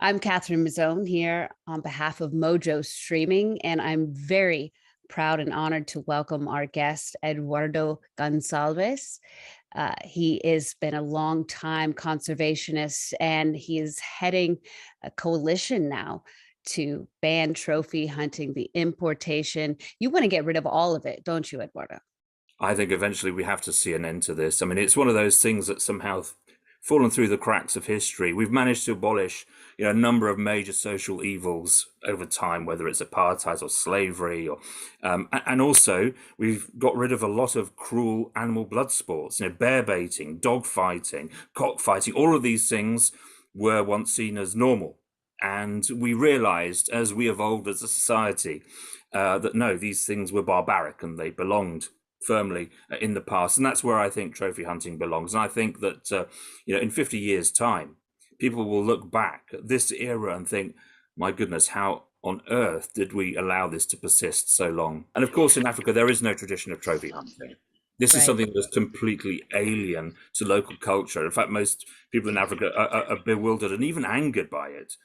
I'm Catherine Mazzone here on behalf of Mojo Streaming, and I'm very proud and honored to welcome our guest, Eduardo Goncalves. He has been a long time conservationist, and he is heading a coalition now to ban trophy hunting, the importation. You want to get rid of all of it, don't you, Eduardo? I think eventually we have to see an end to this. I mean, it's one of those things that somehow fallen through the cracks of history. We've managed to abolish, a number of major social evils over time, whether it's apartheid or slavery, and also we've got rid of a lot of cruel animal blood sports. Bear baiting, dog fighting, cockfighting. All of these things were once seen as normal, and we realised as we evolved as a society that no, these things were barbaric and they belonged firmly in the past, and that's where I think trophy hunting belongs. And I think that in 50 years' time, people will look back at this era and think, "My goodness, how on earth did we allow this to persist so long?" And of course, in Africa, there is no tradition of trophy hunting. This is Right. something that's completely alien to local culture. In fact, most people in Africa are bewildered and even angered by it.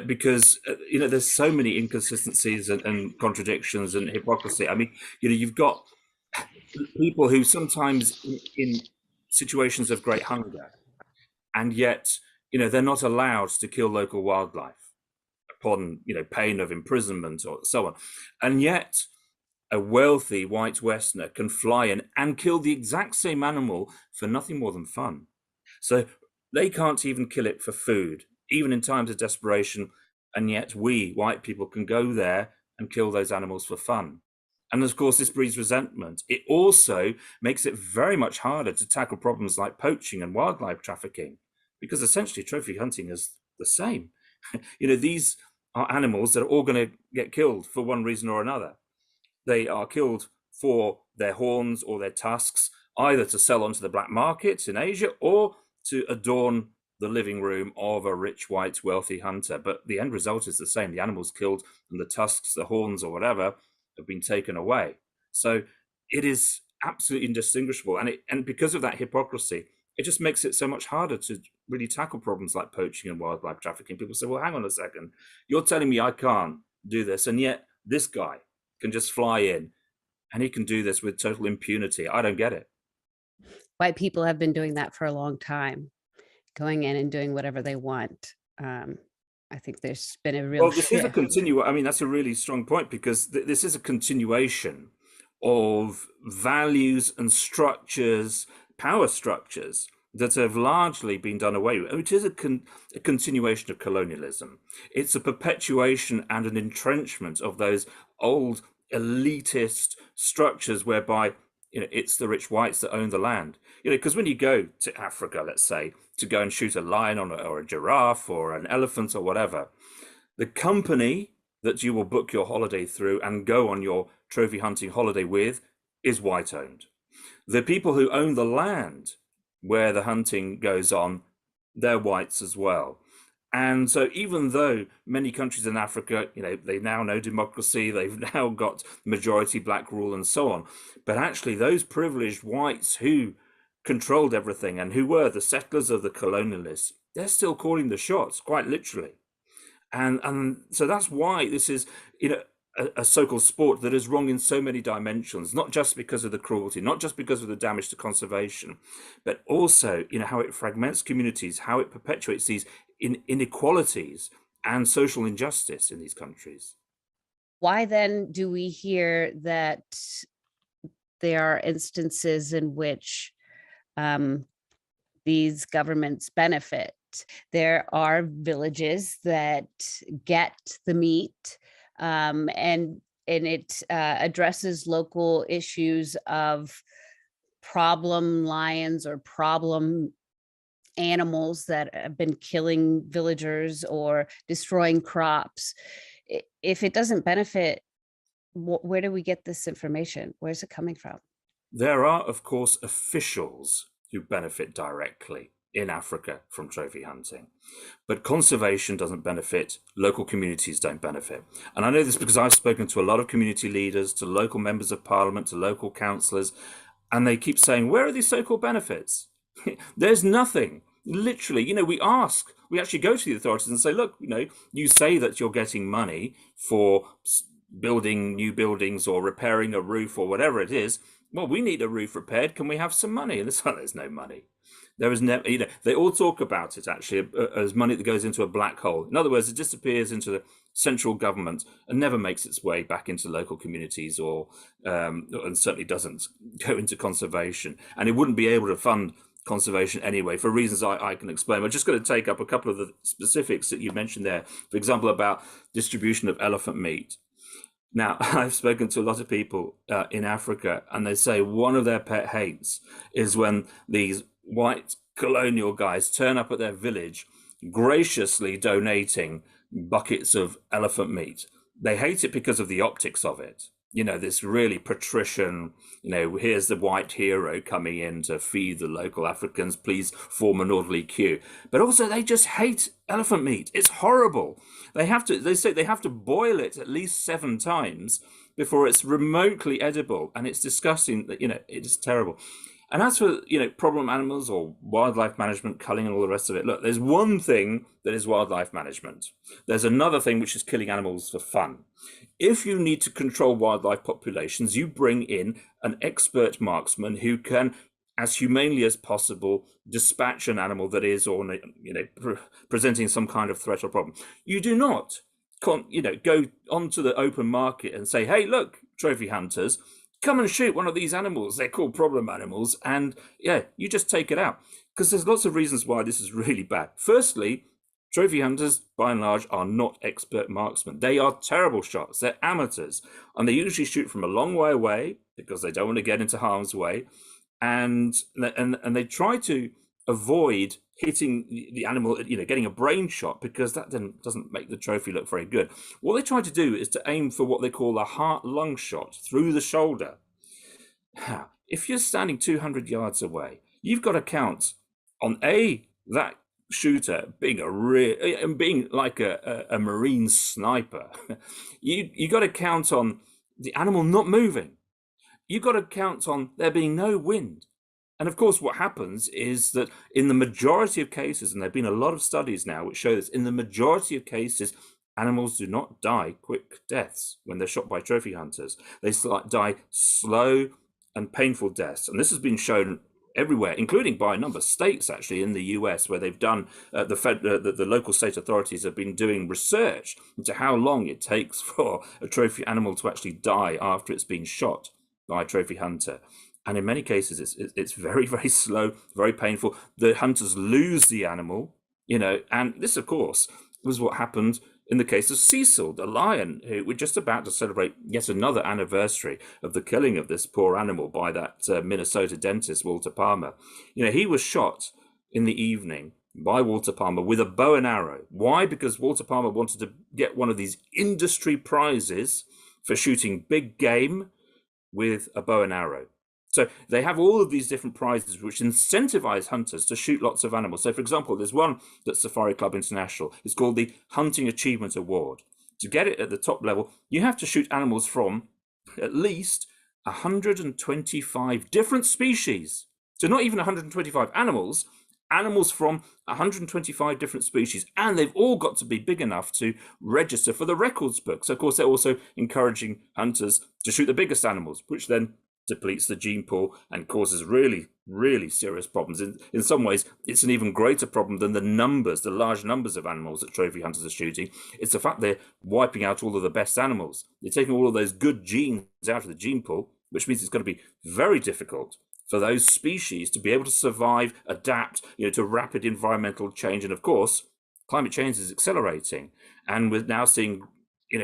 Because there's so many inconsistencies and contradictions and hypocrisy. I mean, you've got people who sometimes in situations of great hunger, and yet they're not allowed to kill local wildlife upon pain of imprisonment or so on, and yet a wealthy white westerner can fly in and kill the exact same animal for nothing more than fun. So they can't even kill it for food, even in times of desperation, and yet we white people can go there and kill those animals for fun. And of course, this breeds resentment. It also makes it very much harder to tackle problems like poaching and wildlife trafficking, because essentially trophy hunting is the same. These are animals that are all going to get killed for one reason or another. They are killed for their horns or their tusks, either to sell onto the black markets in Asia or to adorn the living room of a rich, white, wealthy hunter. But the end result is the same. The animal's killed and the tusks, the horns, or whatever have been taken away. So it is absolutely indistinguishable. And because of that hypocrisy, it just makes it so much harder to really tackle problems like poaching and wildlife trafficking. People say, well, hang on a second. You're telling me I can't do this, and yet this guy can just fly in and he can do this with total impunity. I don't get it. White people have been doing that for a long time, going in and doing whatever they want. Um, I think there's been a real Well, this is a shift. I mean, that's a really strong point, because this is a continuation of values and structures, power structures that have largely been done away with, which is a continuation of colonialism. It's a perpetuation and an entrenchment of those old elitist structures whereby it's the rich whites that own the land. Because when you go to Africa, let's say, to go and shoot a lion or a giraffe or an elephant or whatever, the company that you will book your holiday through and go on your trophy hunting holiday with is white owned. The people who own the land where the hunting goes on, they're whites as well. And so even though many countries in Africa, they now know democracy, they've now got majority black rule and so on, but actually those privileged whites who controlled everything and who were the settlers of the colonialists, they're still calling the shots, quite literally. And so that's why this is, a so-called sport that is wrong in so many dimensions, not just because of the cruelty, not just because of the damage to conservation, but also, how it fragments communities, how it perpetuates these inequalities and social injustice in these countries. Why then do we hear that there are instances in which um, these governments benefit? There are villages that get the meat, and it addresses local issues of problem lions or problem animals that have been killing villagers or destroying crops. If it doesn't benefit, where do we get this information? Where's it coming from? There are, of course, officials who benefit directly in Africa from trophy hunting, but conservation doesn't benefit, local communities don't benefit. And I know this because I've spoken to a lot of community leaders, to local members of parliament, to local councillors, and they keep saying, where are these so-called benefits? There's nothing. Literally, we actually go to the authorities and say, look, you say that you're getting money for building new buildings or repairing a roof or whatever it is. Well, we need a roof repaired. Can we have some money? And it's like, there's no money. There is never, they all talk about it actually as money that goes into a black hole. In other words, it disappears into the central government and never makes its way back into local communities and certainly doesn't go into conservation. And it wouldn't be able to fund conservation anyway, for reasons I can explain. I'm just going to take up a couple of the specifics that you mentioned there. For example, about distribution of elephant meat. Now, I've spoken to a lot of people in Africa, and they say one of their pet hates is when these white colonial guys turn up at their village, graciously donating buckets of elephant meat. They hate it because of the optics of it. This really patrician, here's the white hero coming in to feed the local Africans, please form an orderly queue. But also they just hate elephant meat. It's horrible. They say they have to boil it at least 7 times before it's remotely edible. And it's disgusting, it is terrible. And as for, problem animals or wildlife management, culling and all the rest of it, look, there's one thing that is wildlife management. There's another thing which is killing animals for fun. If you need to control wildlife populations, you bring in an expert marksman who can, as humanely as possible, dispatch an animal that is, presenting some kind of threat or problem. You do not, go onto the open market and say, hey, look, trophy hunters, come and shoot one of these animals. They're called problem animals. And you just take it out. Because there's lots of reasons why this is really bad. Firstly, trophy hunters, by and large, are not expert marksmen. They are terrible shots. They're amateurs. And they usually shoot from a long way away because they don't want to get into harm's way. And they try to avoid hitting the animal, getting a brain shot, because that doesn't make the trophy look very good. What they try to do is to aim for what they call a heart-lung shot through the shoulder. If you're standing 200 yards away, you've got to count on that shooter being like a marine sniper. You got to count on the animal not moving. You've got to count on there being no wind. And of course, what happens is that in the majority of cases, and there have been a lot of studies now which show this, in the majority of cases, animals do not die quick deaths when they're shot by trophy hunters. They die slow and painful deaths. And this has been shown everywhere, including by a number of states, actually, in the US, where they've done, the local state authorities have been doing research into how long it takes for a trophy animal to actually die after it's been shot by a trophy hunter. And in many cases, it's very, very slow, very painful. The hunters lose the animal, and this, of course, was what happened in the case of Cecil, the lion, who we're just about to celebrate yet another anniversary of the killing of this poor animal by that Minnesota dentist, Walter Palmer. He was shot in the evening by Walter Palmer with a bow and arrow. Why? Because Walter Palmer wanted to get one of these industry prizes for shooting big game with a bow and arrow. So they have all of these different prizes which incentivize hunters to shoot lots of animals. So, for example, there's one that's Safari Club International. It's called the Hunting Achievement Award. To get it at the top level, you have to shoot animals from at least 125 different species. So not even 125 animals from 125 different species. And they've all got to be big enough to register for the records book. So, of course, they're also encouraging hunters to shoot the biggest animals, which then depletes the gene pool and causes really, really serious problems. In some ways, it's an even greater problem than the large numbers of animals that trophy hunters are shooting. It's the fact they're wiping out all of the best animals. They're taking all of those good genes out of the gene pool, which means it's going to be very difficult for those species to be able to survive, adapt, to rapid environmental change. And of course, climate change is accelerating. And we're now seeing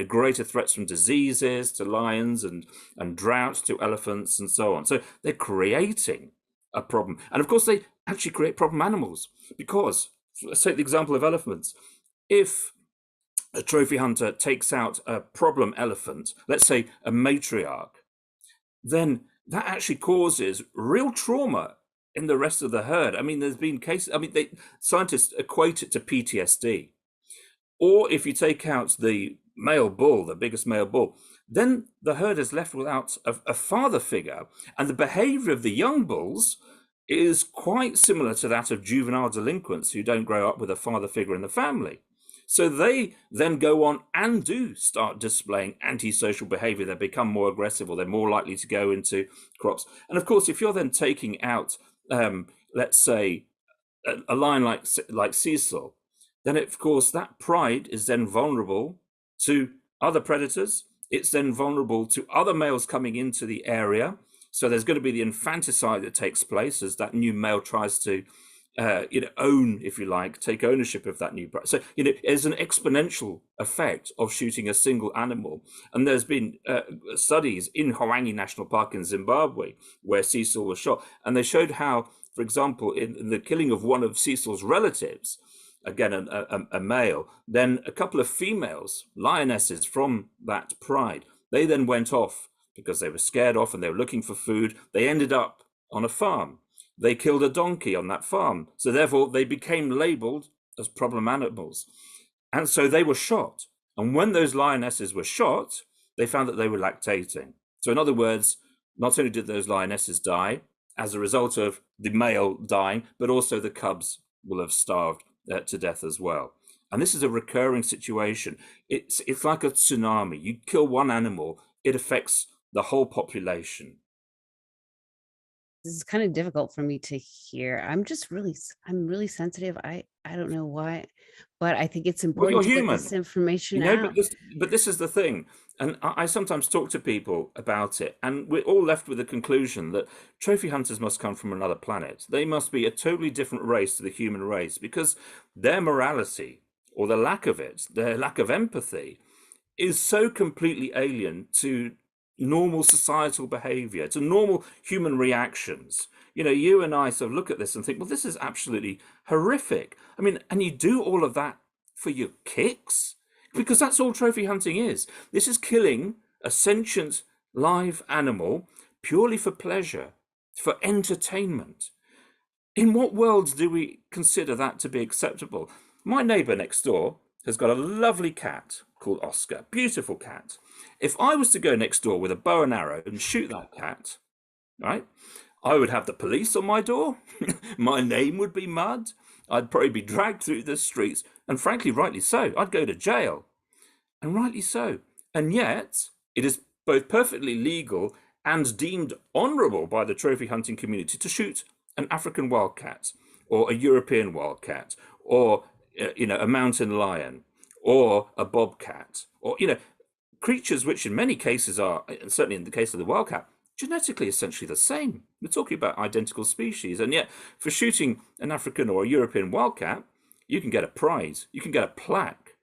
greater threats from diseases to lions and drought to elephants and so on. So they're creating a problem. And of course, they actually create problem animals because, let's take the example of elephants. If a trophy hunter takes out a problem elephant, let's say a matriarch, then that actually causes real trauma in the rest of the herd. I mean, there's been cases, scientists equate it to PTSD. Or if you take out the male bull, the biggest male bull, then the herd is left without a father figure, and the behavior of the young bulls is quite similar to that of juvenile delinquents who don't grow up with a father figure in the family. So they then go on and do start displaying antisocial behavior. They become more aggressive, or they're more likely to go into crops. And of course, if you're then taking out, let's say, a lion like Cecil, then of course that pride is then vulnerable to other predators. It's then vulnerable to other males coming into the area. So there's going to be the infanticide that takes place as that new male tries to, own, if you like, take ownership of that new. So there's an exponential effect of shooting a single animal, and there's been studies in Hwange National Park in Zimbabwe where Cecil was shot, and they showed how, for example, in the killing of one of Cecil's relatives, again a male, then a couple of females, lionesses from that pride, they then went off because they were scared off and they were looking for food. They ended up on a farm. They killed a donkey on that farm. So therefore they became labeled as problem animals. And so they were shot. And when those lionesses were shot, they found that they were lactating. So in other words, not only did those lionesses die as a result of the male dying, but also the cubs will have starved to death as well. And this is a recurring situation. It's like a tsunami. You kill one animal, it affects the whole population. This is kind of difficult for me to hear. I'm really sensitive. I don't know why, but I think it's Well, important you're to get this human, information but out. this is the thing. And I sometimes talk to people about it, and we're all left with the conclusion that trophy hunters must come from another planet. They must be a totally different race to the human race because their morality, or the lack of it, their lack of empathy, is so completely alien to normal societal behavior, to normal human reactions. You and I sort of look at this and think, well, this is absolutely horrific. I mean, and you do all of that for your kicks? Because that's all trophy hunting is. This is killing a sentient live animal purely for pleasure, for entertainment. In what worlds do we consider that to be acceptable? My neighbour next door has got a lovely cat called Oscar, beautiful cat. If I was to go next door with a bow and arrow and shoot that cat, right, I would have the police on my door. My name would be mud. I'd probably be dragged through the streets, and frankly, rightly so. I'd go to jail, and rightly so. And yet, it is both perfectly legal and deemed honourable by the trophy hunting community to shoot an African wildcat, or a European wildcat, or a mountain lion, or a bobcat, or creatures which in many cases are, certainly in the case of the wildcat, genetically essentially the same. We're talking about identical species, and yet for shooting an African or a European wildcat, you can get a prize, you can get a plaque.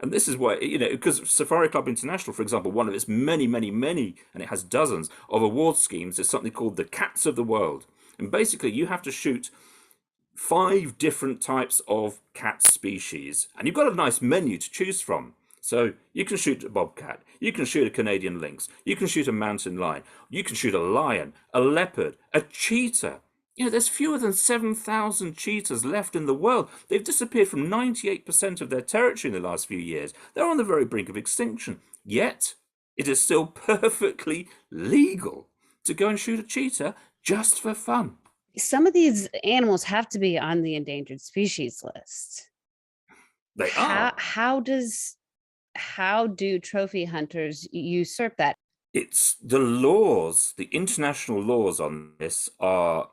And this is why, because Safari Club International, for example, one of its many, many, many, and it has dozens of award schemes, is something called the Cats of the World. And basically, you have to shoot 5 different types of cat species, and you've got a nice menu to choose from. So you can shoot a bobcat, you can shoot a Canadian lynx, you can shoot a mountain lion, you can shoot a lion, a leopard, a cheetah. There's fewer than 7,000 cheetahs left in the world. They've disappeared from 98% of their territory in the last few years. They're on the very brink of extinction. Yet, it is still perfectly legal to go and shoot a cheetah just for fun. Some of these animals have to be on the endangered species list. They How are. how does how do trophy hunters usurp that? It's the laws, the international laws on this are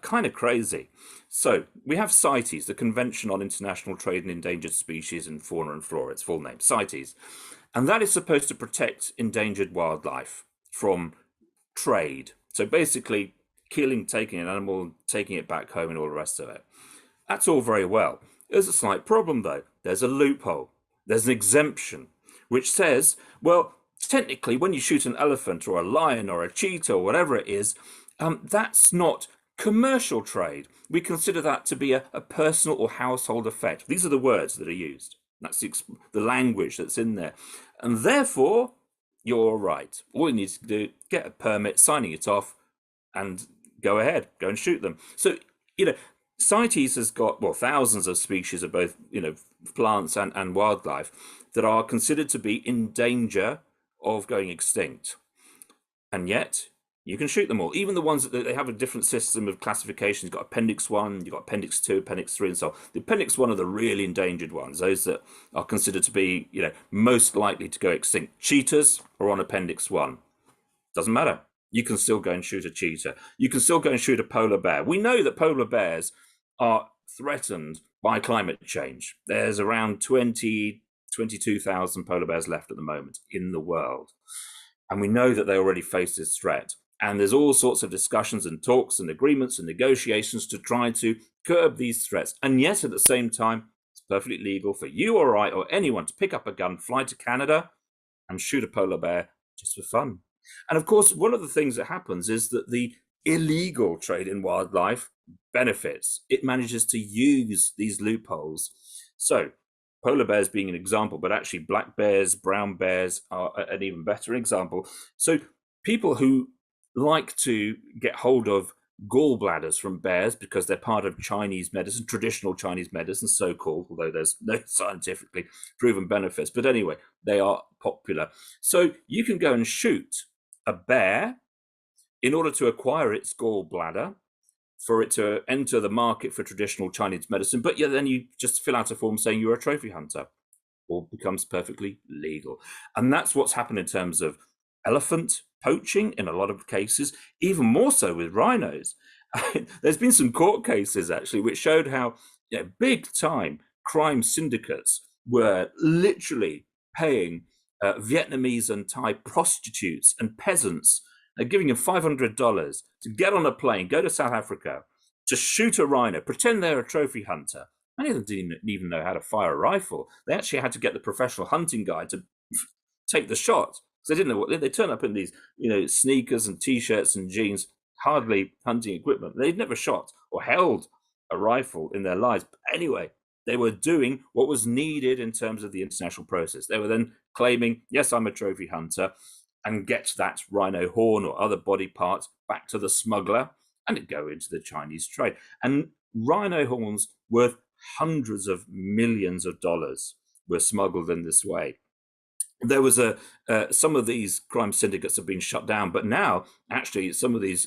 kind of crazy. So we have CITES, the Convention on International Trade in Endangered Species in Fauna and Flora, its full name, CITES. And that is supposed to protect endangered wildlife from trade. So basically, killing, taking an animal, taking it back home, and all the rest of it. That's all very well. There's a slight problem, though. There's a loophole. There's an exemption, which says, well, technically, when you shoot an elephant or a lion or a cheetah or whatever it is, that's not commercial trade. We consider that to be a personal or household effect. These are the words that are used. That's the language that's in there. And therefore, you're all right. All you need to do, get a permit, signing it off, and go ahead, go and shoot them. So, CITES has got, well, thousands of species of both, plants and wildlife that are considered to be in danger of going extinct. And yet, You can shoot them all, even the ones that they have a different system of classification. You've got Appendix 1, you've got Appendix 2, Appendix 3, and so on. The Appendix 1 are the really endangered ones, those that are considered to be, most likely to go extinct. Cheetahs are on Appendix 1. Doesn't matter. You can still go and shoot a cheetah. You can still go and shoot a polar bear. We know that polar bears are threatened by climate change. There's around 22,000 polar bears left at the moment in the world. And we know that they already face this threat. And there's all sorts of discussions and talks and agreements and negotiations to try to curb these threats. And yet, at the same time, it's perfectly legal for you or I or anyone to pick up a gun, fly to Canada, and shoot a polar bear just for fun. And of course, one of the things that happens is that the illegal trade in wildlife benefits. It manages to use these loopholes. So, polar bears being an example, but actually black bears, brown bears are an even better example. So, people who like to get hold of gallbladders from bears because they're part of Chinese medicine, traditional Chinese medicine, so-called, although there's no scientifically proven benefits. But anyway, they are popular. So you can go and shoot a bear in order to acquire its gallbladder, for it to enter the market for traditional Chinese medicine. But yeah, then you just fill out a form saying you're a trophy hunter. All becomes perfectly legal. And that's what's happened in terms of elephant poaching in a lot of cases, even more so with rhinos. There's been some court cases actually which showed how big time crime syndicates were literally paying Vietnamese and Thai prostitutes and peasants, giving them $500 to get on a plane, go to South Africa, to shoot a rhino, pretend they're a trophy hunter. Many of them didn't even know how to fire a rifle. They actually had to get the professional hunting guide to take the shot. They didn't know what they turn up in these, sneakers and t-shirts and jeans, hardly hunting equipment. They'd never shot or held a rifle in their lives. But anyway, they were doing what was needed in terms of the international process. They were then claiming, yes, I'm a trophy hunter, and get that rhino horn or other body parts back to the smuggler, and it go into the Chinese trade. And rhino horns worth hundreds of millions of dollars were smuggled in this way. There was some of these crime syndicates have been shut down, but now actually some of these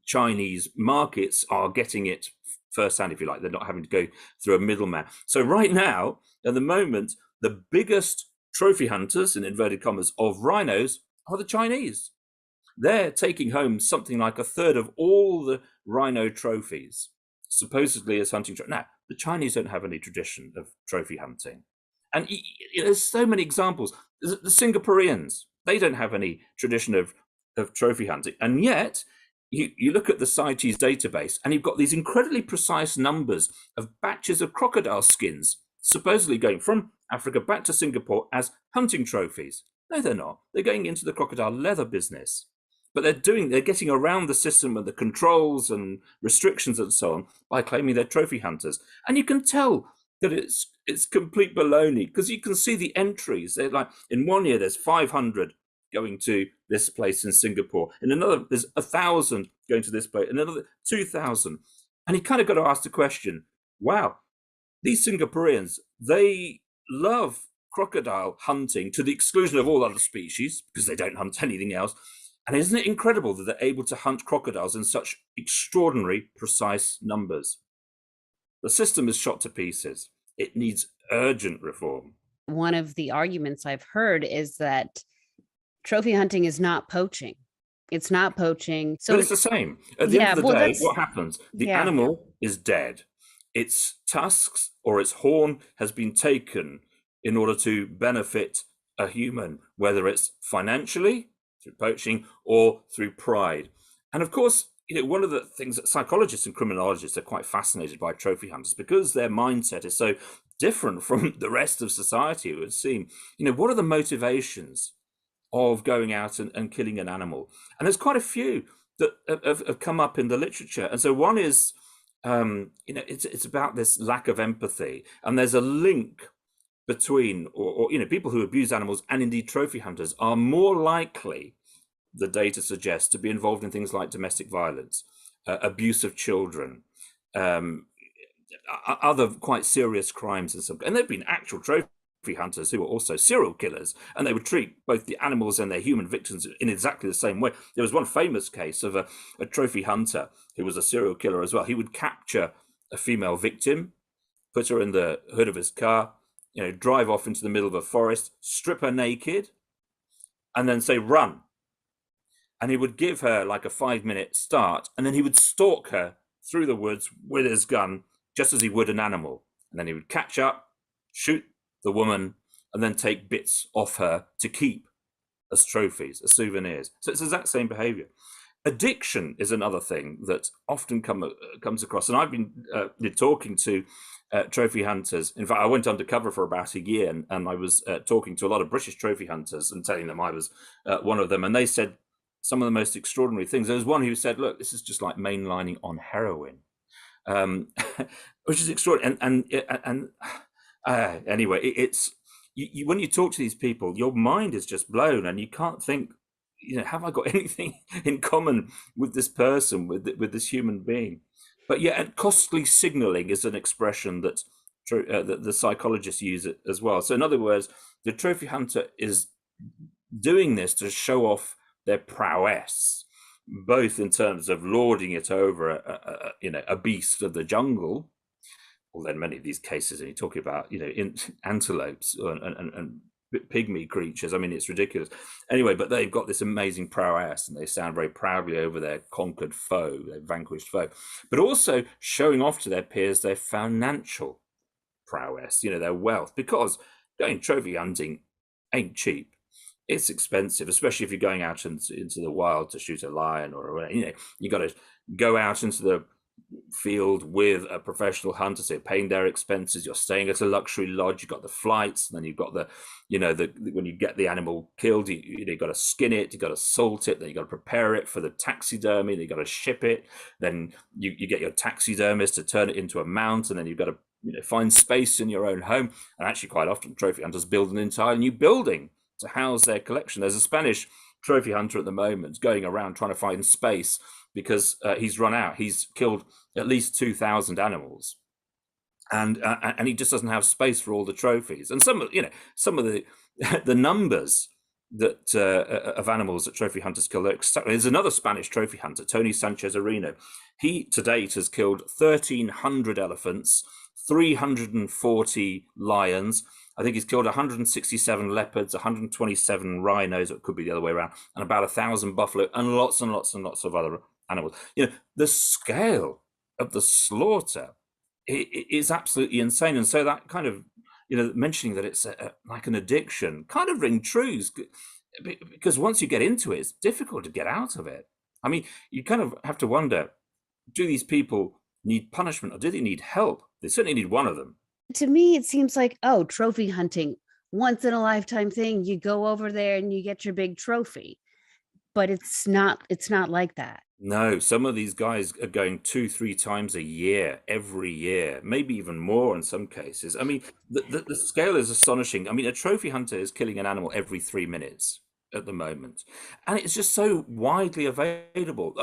Chinese markets are getting it firsthand, if you like. They're not having to go through a middleman. So right now, at the moment, the biggest trophy hunters, in inverted commas, of rhinos are the Chinese. They're taking home something like a third of all the rhino trophies, supposedly as hunting. Now, the Chinese don't have any tradition of trophy hunting. And there's so many examples. The Singaporeans, they don't have any tradition of trophy hunting. And yet, you look at the CITES database, and you've got these incredibly precise numbers of batches of crocodile skins, supposedly going from Africa back to Singapore as hunting trophies. No, they're not. They're going into the crocodile leather business. But they're getting around the system and the controls and restrictions and so on by claiming they're trophy hunters. And you can tell that it's complete baloney, because you can see the entries. They're like, in one year there's 500 going to this place in Singapore. In another, there's 1,000 going to this place. In another, 2,000. And you kind of got to ask the question, wow, these Singaporeans, they love crocodile hunting to the exclusion of all other species because they don't hunt anything else. And isn't it incredible that they're able to hunt crocodiles in such extraordinary, precise numbers? The system is shot to pieces. It needs urgent reform. One of the arguments I've heard is that trophy hunting is not poaching. It's not poaching. So but it's the same. At the end of the day, what happens? The animal is dead. Its tusks or its horn has been taken in order to benefit a human, whether it's financially, through poaching, or through pride. And of course, one of the things that psychologists and criminologists are quite fascinated by trophy hunters, because their mindset is so different from the rest of society, it would seem. What are the motivations of going out and killing an animal? And there's quite a few that have come up in the literature. And so one is, it's about this lack of empathy. And there's a link between, or people who abuse animals and indeed trophy hunters are more likely, the data suggests, to be involved in things like domestic violence, abuse of children, other quite serious crimes and so. And there've been actual trophy hunters who were also serial killers, and they would treat both the animals and their human victims in exactly the same way. There was one famous case of a trophy hunter who was a serial killer as well. He would capture a female victim, put her in the hood of his car, drive off into the middle of a forest, strip her naked, and then say, run. And he would give her like a 5-minute start, and then he would stalk her through the woods with his gun, just as he would an animal. And then he would catch up, shoot the woman, and then take bits off her to keep as trophies, as souvenirs. So it's the exact same behavior. Addiction is another thing that often comes across. And I've been talking to trophy hunters. In fact, I went undercover for about a year, and I was talking to a lot of British trophy hunters and telling them I was one of them. And they said some of the most extraordinary things. There was one who said, look, this is just like mainlining on heroin, which is extraordinary. Anyway, it's when you talk to these people, your mind is just blown, and you can't think, have I got anything in common with this person, with this human being? But yeah, costly signaling is an expression that the psychologists use it as well. So in other words, the trophy hunter is doing this to show off their prowess, both in terms of lording it over a beast of the jungle. Well, then many of these cases, and you're talking about antelopes and pygmy creatures. I mean, it's ridiculous. Anyway, but they've got this amazing prowess, and they stand very proudly over their conquered foe, their vanquished foe, but also showing off to their peers their financial prowess, their wealth, because going trophy hunting ain't cheap. It's expensive, especially if you're going out into the wild to shoot a lion, or you got to go out into the field with a professional hunter, so you're paying their expenses, you're staying at a luxury lodge, you've got the flights, and then you've got the when you get the animal killed, you've got to skin it, you've got to salt it, then you've got to prepare it for the taxidermy, then you've got to ship it, then you get your taxidermist to turn it into a mount, and then you've got to find space in your own home. And actually, quite often trophy hunters build an entire new building to house their collection. There's a Spanish trophy hunter at the moment going around trying to find space because he's run out. He's killed at least 2,000 animals, and he just doesn't have space for all the trophies. And some of the the numbers that of animals that trophy hunters kill. There's another Spanish trophy hunter, Tony Sanchez Areno. He to date has killed 1,300 elephants, 340 lions. I think he's killed 167 leopards, 127 rhinos, it could be the other way around, and about 1,000 buffalo, and lots and lots and lots of other animals. The scale of the slaughter is absolutely insane. And so that kind of, mentioning that it's like an addiction kind of ring true, because once you get into it, it's difficult to get out of it. I mean, you kind of have to wonder, do these people need punishment, or do they need help? They certainly need one of them. To me, it seems like, trophy hunting, once in a lifetime thing. You go over there and you get your big trophy, but it's not like that. No, some of these guys are going 2-3 times a year, every year, maybe even more in some cases. I mean, the scale is astonishing. I mean, a trophy hunter is killing an animal every 3 minutes at the moment, and it's just so widely available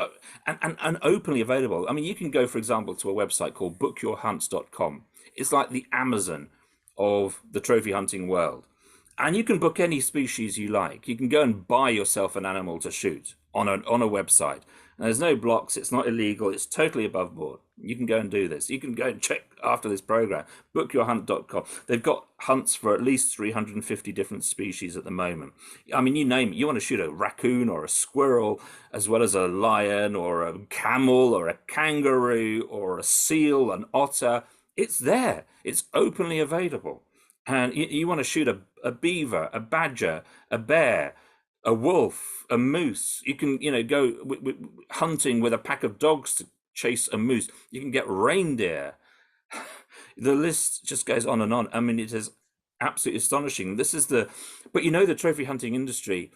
and openly available. I mean, you can go, for example, to a website called bookyourhunts.com. It's like the Amazon of the trophy hunting world, and you can book any species you like. You can go and buy yourself an animal to shoot on a website. And there's no blocks. It's not illegal. It's totally above board. You can go and do this. You can go and check after this program. Bookyourhunt.com. They've got hunts for at least 350 different species at the moment. I mean, you name it. You want to shoot a raccoon or a squirrel, as well as a lion or a camel or a kangaroo or a seal, an otter. It's there. It's openly available. And you want to shoot a beaver, a badger, a bear, a wolf, a moose. You can, go hunting with a pack of dogs to chase a moose. You can get reindeer. The list just goes on and on. I mean, it is absolutely astonishing. But the trophy hunting industry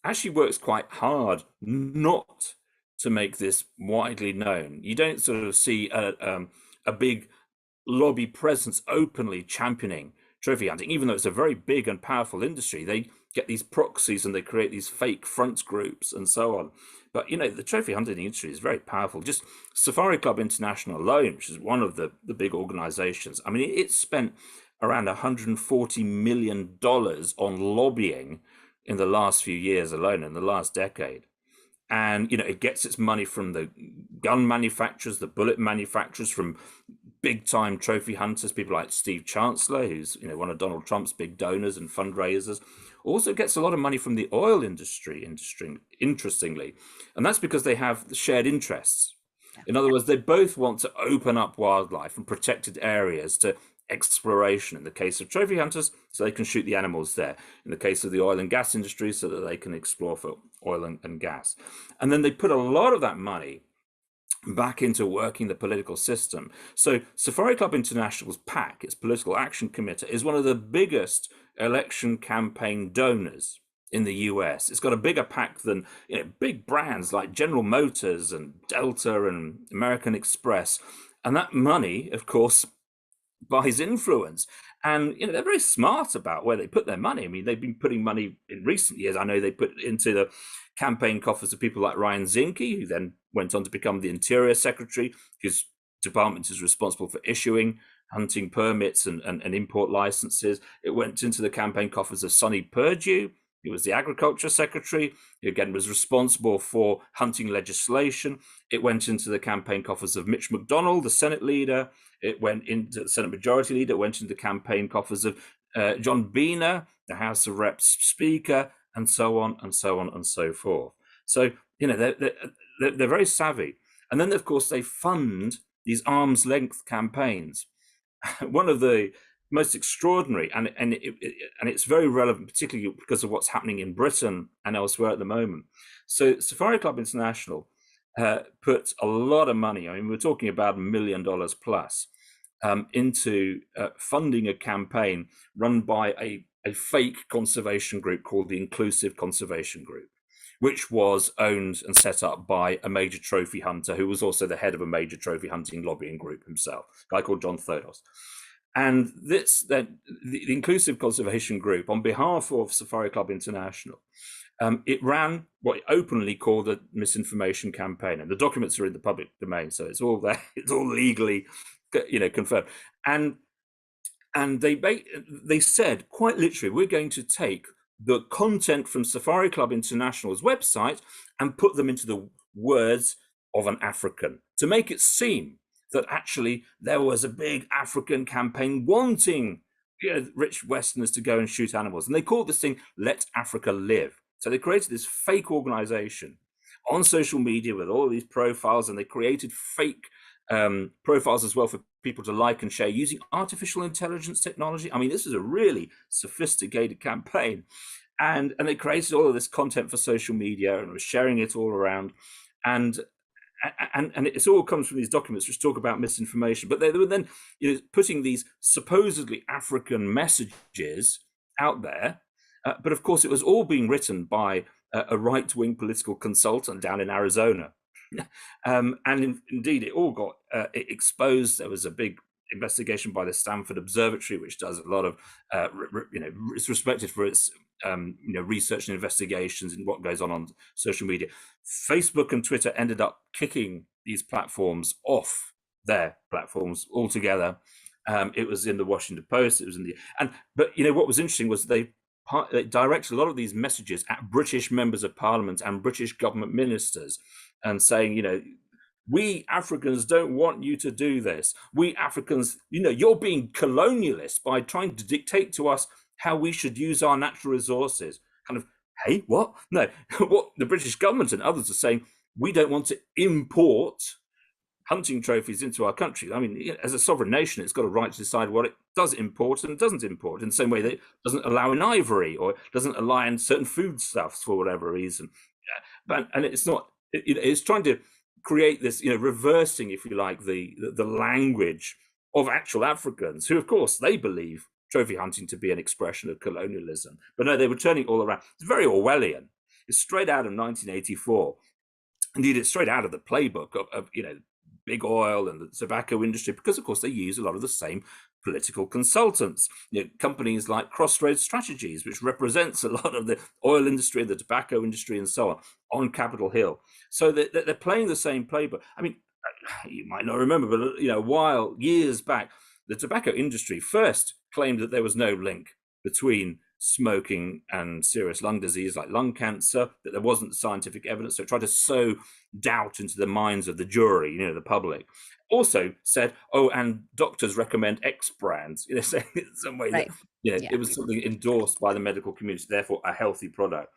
actually works quite hard not to make this widely known. You don't sort of see a big lobby presence openly championing trophy hunting, even though it's a very big and powerful industry. They get these proxies and they create these fake front groups and so on. But the trophy hunting industry is very powerful. Just Safari Club International alone, which is one of the big organizations, I mean, it's spent around $140 million on lobbying in the last few years alone, in the last decade. And it gets its money from the gun manufacturers, the bullet manufacturers, from big time trophy hunters, people like Steve Chancellor, who's one of Donald Trump's big donors and fundraisers. Also gets a lot of money from the oil industry, interestingly, and that's because they have shared interests. In other words, they both want to open up wildlife and protected areas to exploration. In the case of trophy hunters, so they can shoot the animals there. In the case of the oil and gas industry, so that they can explore for oil and gas. And then they put a lot of that money back into working the political system. So Safari Club International's PAC, its Political Action Committee, is one of the biggest election campaign donors in the US. It's got a bigger PAC than big brands like General Motors and Delta and American Express. And that money, of course, buys influence. And they're very smart about where they put their money. I mean, they've been putting money in recent years. I know they put into the campaign coffers of people like Ryan Zinke, who then went on to become the Interior Secretary, whose department is responsible for issuing hunting permits and import licenses. It went into the campaign coffers of Sonny Perdue, who was the Agriculture Secretary, who again was responsible for hunting legislation. It went into the campaign coffers of Mitch McDonnell, the Senate leader. It went into the Senate Majority Leader. It went into the campaign coffers of John Boehner, the House of Reps Speaker, and so on and so on and so forth. So they're very savvy. And then of course they fund these arm's length campaigns. One of the most extraordinary, and it's very relevant, particularly because of what's happening in Britain and elsewhere at the moment. So Safari Club International put a lot of money. I mean, we're talking about $1 million plus into funding a campaign run by a fake conservation group called the Inclusive Conservation Group, which was owned and set up by a major trophy hunter who was also the head of a major trophy hunting lobbying group himself, a guy called John Thodos. And the Inclusive Conservation Group, on behalf of Safari Club International, it ran what it openly called a misinformation campaign, and the documents are in the public domain, so it's all there. It's all legally, confirmed. And they said quite literally, we're going to take the content from Safari Club International's website and put them into the words of an African to make it seem that actually there was a big African campaign wanting rich Westerners to go and shoot animals. And they called this thing Let Africa Live. So they created this fake organization on social media with all of these profiles, and they created fake profiles as well for people to like and share using artificial intelligence technology. I mean, this is a really sophisticated campaign. And they created all of this content for social media and was sharing it all around. And it all comes from these documents which talk about misinformation. But they were then putting these supposedly African messages out there. But of course, it was all being written by a right-wing political consultant down in Arizona. Indeed, it all got exposed. There was a big investigation by the Stanford Observatory, which does a lot of, it's respected for its, research and investigations in what goes on social media. Facebook and Twitter ended up kicking these platforms off their platforms altogether. It was in the Washington Post. It was but what was interesting was they directed a lot of these messages at British members of Parliament and British government ministers, and saying, we Africans don't want you to do this. We Africans, you're being colonialist by trying to dictate to us how we should use our natural resources. Kind of, hey, what? No, what the British government and others are saying, we don't want to import hunting trophies into our country. I mean, as a sovereign nation, it's got a right to decide what it does import and doesn't import, in the same way that it doesn't allow in ivory or doesn't allow in certain foodstuffs for whatever reason. And it's not, it's trying to create this, reversing, if you like, the language of actual Africans who, of course, they believe trophy hunting to be an expression of colonialism. But no, they were turning it all around. It's very Orwellian. It's straight out of 1984. Indeed, it's straight out of the playbook of big oil and the tobacco industry, because, of course, they use a lot of the same political consultants. Companies like Crossroads Strategies, which represents a lot of the oil industry, the tobacco industry, and so on Capitol Hill. So they're playing the same playbook. I mean, you might not remember, but years back, the tobacco industry first claimed that there was no link between smoking and serious lung disease like lung cancer, that there wasn't scientific evidence. So it tried to sow doubt into the minds of the jury, the public. Also said, oh, and doctors recommend X brands, saying in some way that Right. it Yeah. was something endorsed by the medical community, therefore a healthy product.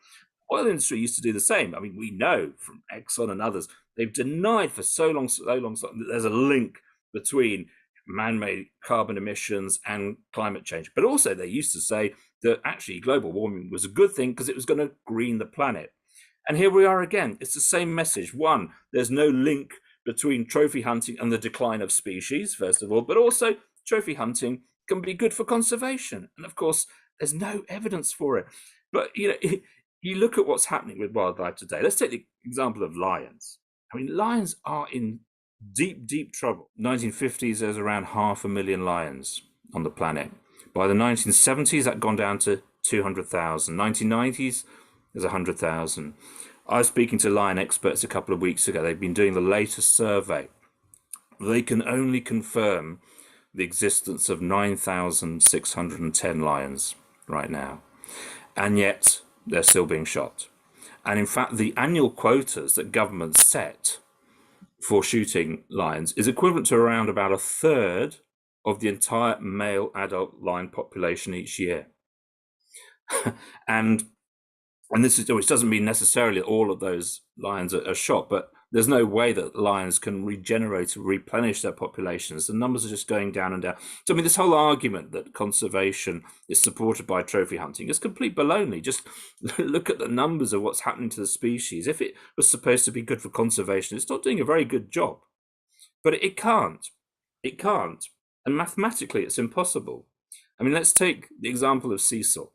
Oil industry used to do the same. I mean, we know from Exxon and others, they've denied for so long that there's a link between man-made carbon emissions and climate change. But also they used to say that actually global warming was a good thing because it was going to green the planet. And here we are again. It's the same message. One, there's no link between trophy hunting and the decline of species, first of all, but also trophy hunting can be good for conservation. And of course, there's no evidence for it. But, you look at what's happening with wildlife today. Let's take the example of lions. I mean, lions are in deep, deep trouble. 1950s, there's around 500,000 lions on the planet. By the 1970s, that had gone down to 200,000. 1990s, there's 100,000. I was speaking to lion experts a couple of weeks ago. They've been doing the latest survey. They can only confirm the existence of 9,610 lions right now. And yet they're still being shot. And in fact, the annual quotas that governments set for shooting lions is equivalent to around about a third of the entire male adult lion population each year. and this is, which doesn't mean necessarily all of those lions are shot, but there's no way that lions can regenerate or replenish their populations. The numbers are just going down and down. So I mean, this whole argument that conservation is supported by trophy hunting is complete baloney. Just look at the numbers of what's happening to the species. If it was supposed to be good for conservation, it's not doing a very good job. But it can't. It can't. And mathematically, it's impossible. I mean, let's take the example of Cecil.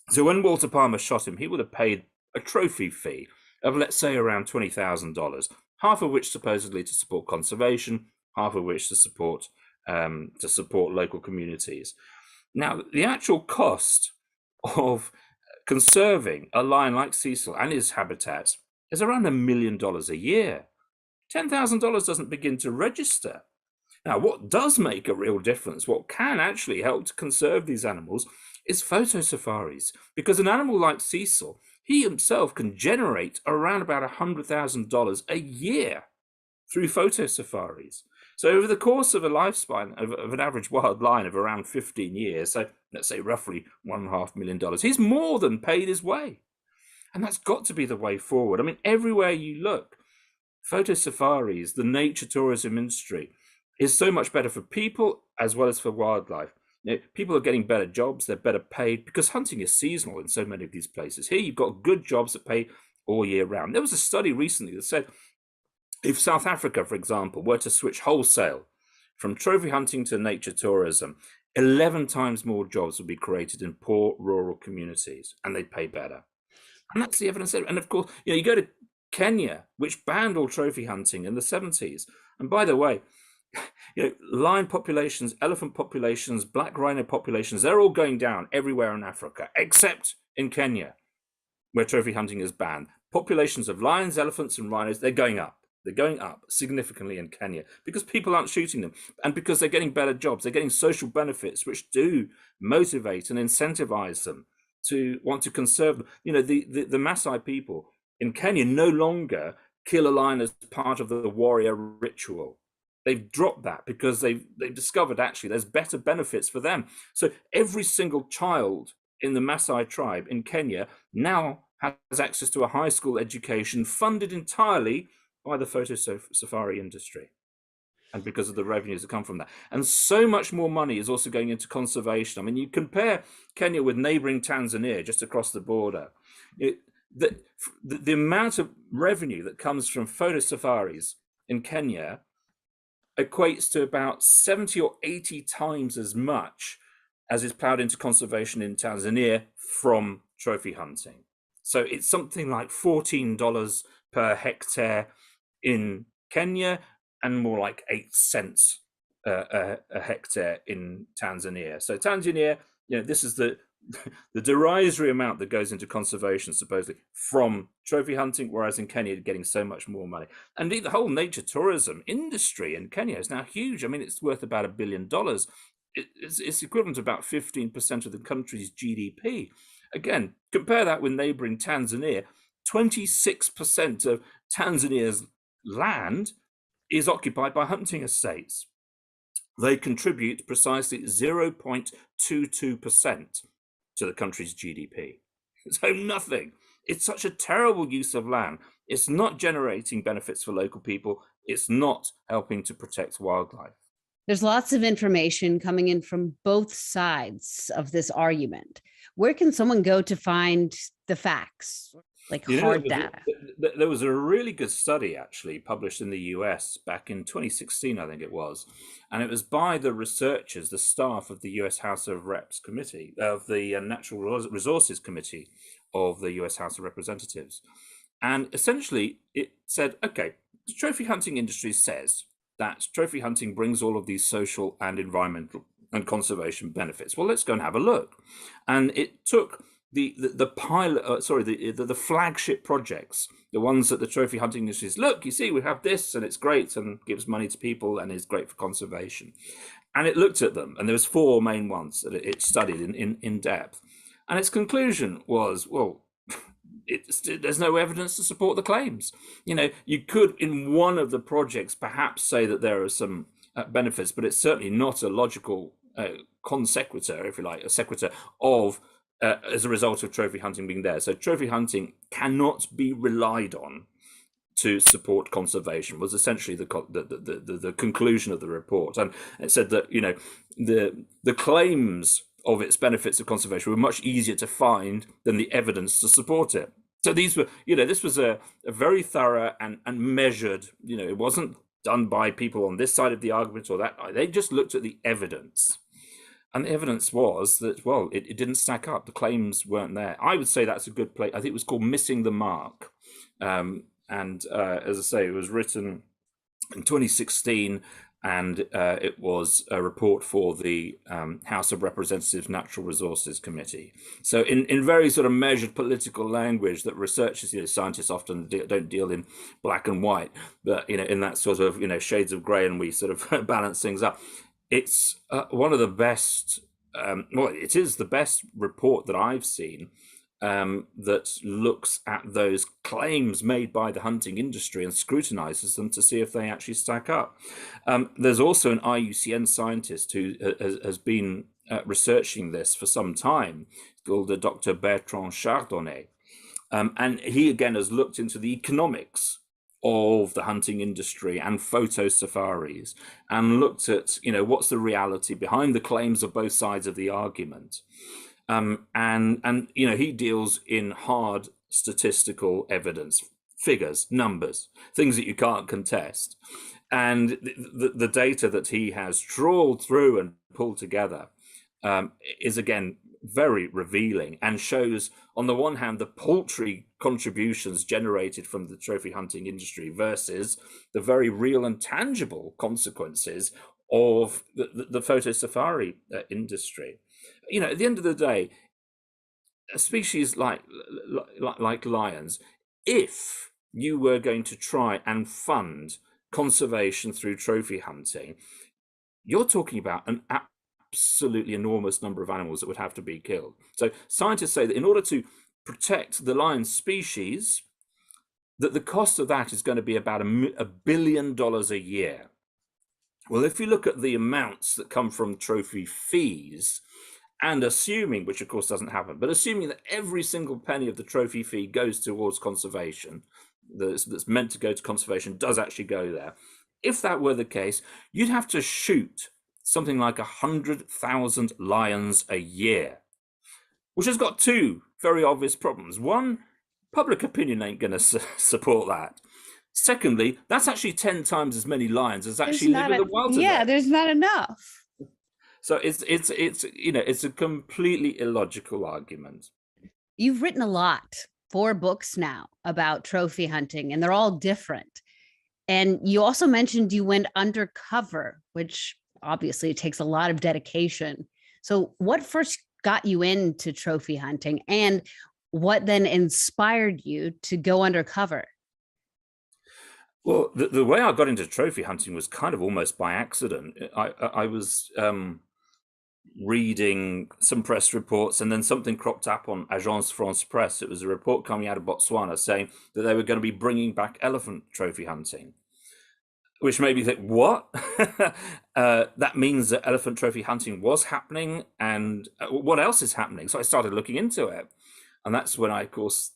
So when Walter Palmer shot him, he would have paid a trophy fee of, let's say, around $20,000, half of which supposedly to support conservation, half of which to support local communities. Now, the actual cost of conserving a lion like Cecil and his habitat is around $1 million a year. $10,000 doesn't begin to register. Now, what does make a real difference, what can actually help to conserve these animals, is photo safaris. Because an animal like Cecil, he himself can generate around about $100,000 a year through photo safaris. So over the course of a lifespan of an average wild lion of around 15 years, so let's say roughly $1.5 million, he's more than paid his way. And that's got to be the way forward. I mean, everywhere you look, photo safaris, the nature tourism industry, is so much better for people as well as for wildlife. People are getting better jobs, they're better paid, because hunting is seasonal in so many of these places. Here you've got good jobs that pay all year round. There was a study recently that said if South Africa, for example, were to switch wholesale from trophy hunting to nature tourism, 11 times more jobs would be created in poor rural communities, and they'd pay better. And that's the evidence. And of course, you go to Kenya, which banned all trophy hunting in the 70s. And by the way, lion populations, elephant populations, black rhino populations, they're all going down everywhere in Africa, except in Kenya, where trophy hunting is banned. Populations of lions, elephants, and rhinos, they're going up. They're going up significantly in Kenya because people aren't shooting them, and because they're getting better jobs. They're getting social benefits, which do motivate and incentivize them to want to conserve them. The Maasai people in Kenya no longer kill a lion as part of the warrior ritual. They've dropped that because they've discovered actually there's better benefits for them. So every single child in the Maasai tribe in Kenya now has access to a high school education funded entirely by the photo safari industry, and because of the revenues that come from that. And so much more money is also going into conservation. I mean, you compare Kenya with neighboring Tanzania just across the border. The amount of revenue that comes from photo safaris in Kenya equates to about 70 or 80 times as much as is plowed into conservation in Tanzania from trophy hunting. So it's something like $14 per hectare in Kenya and more like 8 cents a hectare in Tanzania. So Tanzania, this is the the derisory amount that goes into conservation supposedly from trophy hunting, whereas in Kenya they're getting so much more money. And the whole nature tourism industry in Kenya is now huge. I mean, it's worth about $1 billion. It's equivalent to about 15% of the country's GDP. Again, compare that with neighboring Tanzania. 26% of Tanzania's land is occupied by hunting estates. They contribute precisely 0.22% to the country's GDP. So nothing. It's such a terrible use of land. It's not generating benefits for local people. It's not helping to protect wildlife. There's lots of information coming in from both sides of this argument. Where can someone go to find the facts, like hard data? There was a really good study actually published in the US back in 2016, I think it was. And it was by the researchers, the staff of the US House of Reps Committee, of the Natural Resources Committee of the US House of Representatives. And essentially it said, okay, the trophy hunting industry says that trophy hunting brings all of these social and environmental and conservation benefits. Well, let's go and have a look. And it took the flagship projects, the ones that the trophy hunting industry says, look, you see, we have this and it's great and gives money to people and is great for conservation. And it looked at them, and there was 4 main ones that it studied in depth. And its conclusion was, well, there's no evidence to support the claims. You know, you could, in one of the projects, perhaps say that there are some benefits, but it's certainly not a logical consecutor, if you like, a sequitur of as a result of trophy hunting being there. So trophy hunting cannot be relied on to support conservation, was essentially the conclusion of the report. And it said that, you know, the claims of its benefits of conservation were much easier to find than the evidence to support it. So these were, you know, this was a very thorough and measured, you know, it wasn't done by people on this side of the argument or that. They just looked at the evidence. And the evidence was that, well, it didn't stack up. The claims weren't there. I would say that's a good place. I think it was called Missing the Mark. And as I say, it was written in 2016, and it was a report for the House of Representatives Natural Resources Committee. So in very sort of measured political language that researchers, you know, scientists often don't deal in black and white, but, you know, in that sort of, you know, shades of gray, and we sort of balance things up. It's one of the best, well, it is the best report that I've seen that looks at those claims made by the hunting industry and scrutinizes them to see if they actually stack up. There's also an IUCN scientist who has been researching this for some time, called Dr. Bertrand Chardonnay. And he, again, has looked into the economics of the hunting industry and photo safaris, and looked at, you know, what's the reality behind the claims of both sides of the argument. And you know, he deals in hard statistical evidence, figures, numbers, things that you can't contest. And the data that he has trawled through and pulled together is, again, very revealing, and shows, on the one hand, the paltry contributions generated from the trophy hunting industry versus the very real and tangible consequences of the photo safari industry. You know, at the end of the day, a species like lions, if you were going to try and fund conservation through trophy hunting, you're talking about an absolutely enormous number of animals that would have to be killed. So scientists say that in order to protect the lion species, that the cost of that is going to be about $1 billion a year. Well, if you look at the amounts that come from trophy fees, and assuming, which of course doesn't happen, but assuming that every single penny of the trophy fee goes towards conservation, that's meant to go to conservation, does actually go there. If that were the case, you'd have to shoot something like 100,000 lions a year, which has got 2 very obvious problems. One, public opinion ain't going to support that. Secondly, that's actually 10 times as many lions as actually live in the wild today. Yeah, there's not enough. So it's you know, it's a completely illogical argument. You've written a lot, 4 books now about trophy hunting, and they're all different. And you also mentioned you went undercover, which obviously takes a lot of dedication. So what first got you into trophy hunting, and what then inspired you to go undercover? Well, the way I got into trophy hunting was kind of almost by accident. I was reading some press reports, and then something cropped up on Agence France Presse. It was a report coming out of Botswana saying that they were going to be bringing back elephant trophy hunting, which made me think, what? That means that elephant trophy hunting was happening, and what else is happening? So I started looking into it, and that's when I, of course,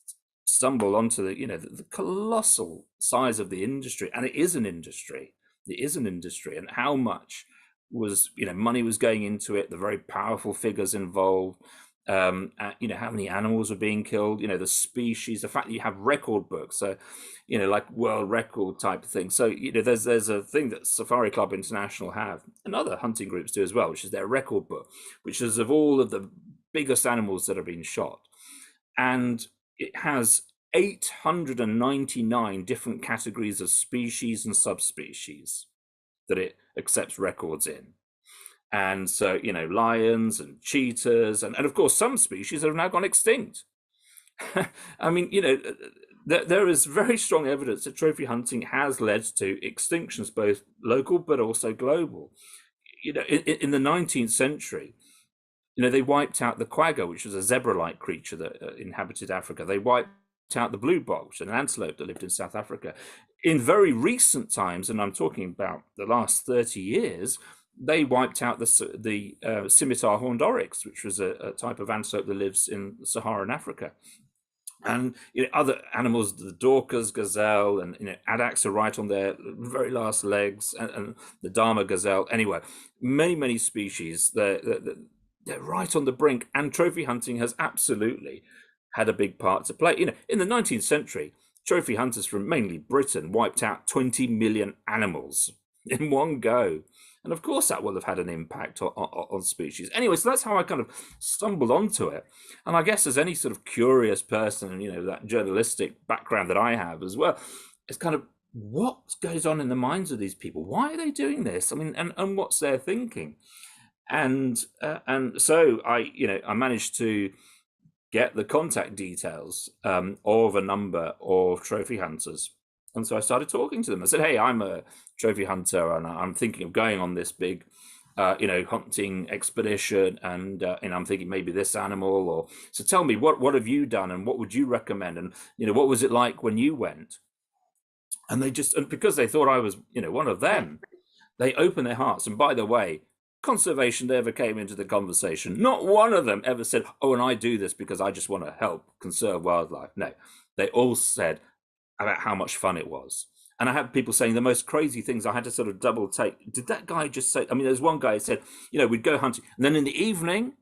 stumbled onto the colossal size of the industry, and it is an industry. It is an industry, and how much was money was going into it, the very powerful figures involved, how many animals are being killed, the species, the fact that you have record books, so like world record type of thing. So there's a thing that Safari Club International have, and other hunting groups do as well, which is their record book, which is of all of the biggest animals that have been shot, and it has 899 different categories of species and subspecies that it accepts records in. And so, lions and cheetahs, and of course, some species have now gone extinct. I mean, there is very strong evidence that trophy hunting has led to extinctions, both local but also global. In the 19th century, they wiped out the quagga, which was a zebra-like creature that inhabited Africa. They wiped out the blue bog, which was an antelope that lived in South Africa. In very recent times, and I'm talking about the last 30 years, they wiped out the scimitar horned oryx, which was a type of antelope that lives in Saharan Africa. And other animals, the Dorcas gazelle, and addax are right on their very last legs, and the Dharma gazelle. Anyway, many species, they're right on the brink, and trophy hunting has absolutely had a big part to play. In the 19th century, trophy hunters from mainly Britain wiped out 20 million animals in one go. And of course, that will have had an impact on species. Anyway, so that's how I kind of stumbled onto it. And I guess as any sort of curious person, that journalistic background that I have as well, it's kind of what goes on in the minds of these people? Why are they doing this? I mean, and what's their thinking? And so I managed to get the contact details of a number of trophy hunters. And so I started talking to them. I said, hey, I'm a trophy hunter, and I'm thinking of going on this big, hunting expedition. And I'm thinking maybe this animal, or so tell me, what have you done, and what would you recommend? And, what was it like when you went? And and because they thought I was, one of them, they opened their hearts. And by the way, conservation never came into the conversation. Not one of them ever said, oh, and I do this because I just want to help conserve wildlife. No, they all said about how much fun it was. And I had people saying the most crazy things. I had to sort of double take. Did that guy just say? I mean, there's one guy who said, we'd go hunting, and then in the evening,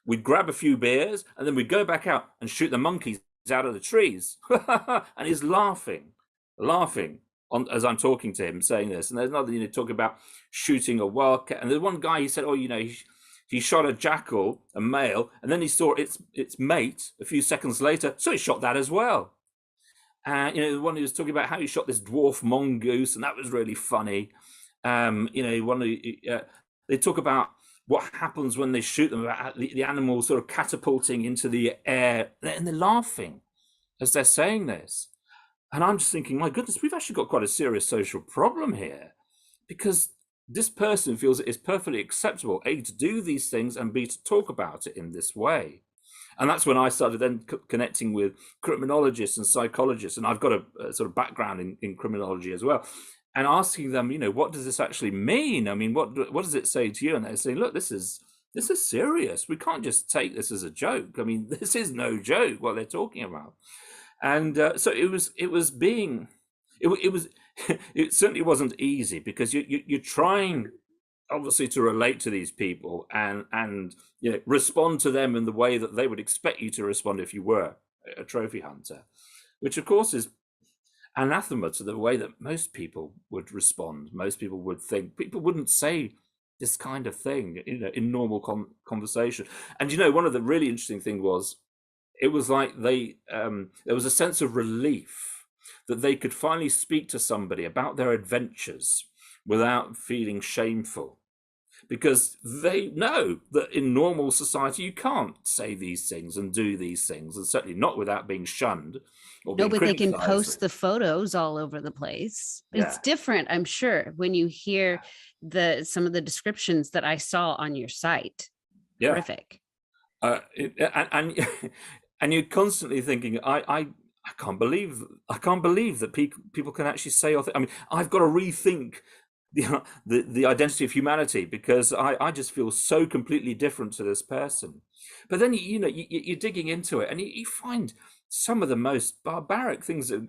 we'd grab a few beers, and then we'd go back out and shoot the monkeys out of the trees. And he's laughing as I'm talking to him, saying this. And there's another, talking about shooting a wildcat. And there's one guy, he said, oh, he shot a jackal, a male, and then he saw its mate a few seconds later, so he shot that as well. And the one who was talking about how he shot this dwarf mongoose, and that was really funny. They talk about what happens when they shoot them, about the animal sort of catapulting into the air, and they're laughing as they're saying this. And I'm just thinking, my goodness, we've actually got quite a serious social problem here, because this person feels it is perfectly acceptable, A, to do these things, and B, to talk about it in this way. And that's when I started then connecting with criminologists and psychologists, and I've got a sort of background in criminology as well, and asking them, what does this actually mean? I mean, what does it say to you? And they're saying, look, this is serious. We can't just take this as a joke. I mean, this is no joke what they're talking about. And so it certainly wasn't easy, because you're trying obviously to relate to these people and respond to them in the way that they would expect you to respond if you were a trophy hunter, which of course is anathema to the way that most people would respond. Most people would think, people wouldn't say this kind of thing in normal conversation. And one of the really interesting things was, it was like there was a sense of relief that they could finally speak to somebody about their adventures without feeling shameful. because they know that in normal society you can't say these things and do these things, and certainly not without being shunned or No, being but they can criticized. post the photos all over the place. It's Yeah, different, I'm sure, when you hear the some of the descriptions that I saw on your site. yeah. Horrific. And and you're constantly thinking, I can't believe, that people can actually say, I mean, I've got to rethink the identity of humanity, because I just feel so completely different to this person. But then you're digging into it, and you find some of the most barbaric things that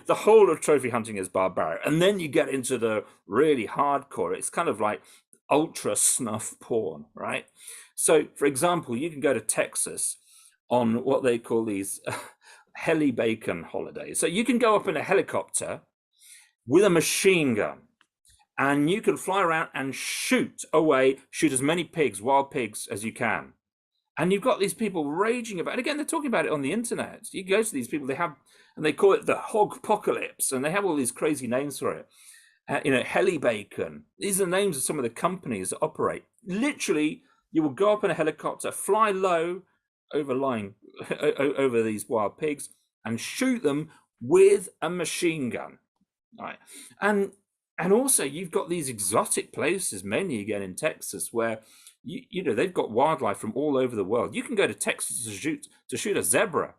the whole of trophy hunting is barbaric, and then you get into the really hardcore. It's kind of like ultra snuff porn, right? So, for example, you can go to Texas on what they call these heli bacon holidays. So you can go up in a helicopter with a machine gun, and you can fly around and shoot as many pigs, wild pigs, as you can. And you've got these people raging about, and again, they're talking about it on the internet. You go to these people, and they call it the hog apocalypse, and they have all these crazy names for it. Heli bacon. These are the names of some of the companies that operate. Literally, you will go up in a helicopter, fly low over these wild pigs, and shoot them with a machine gun. Right, and also you've got these exotic places, mainly again in Texas, where they've got wildlife from all over the world. You can go to Texas to shoot a zebra.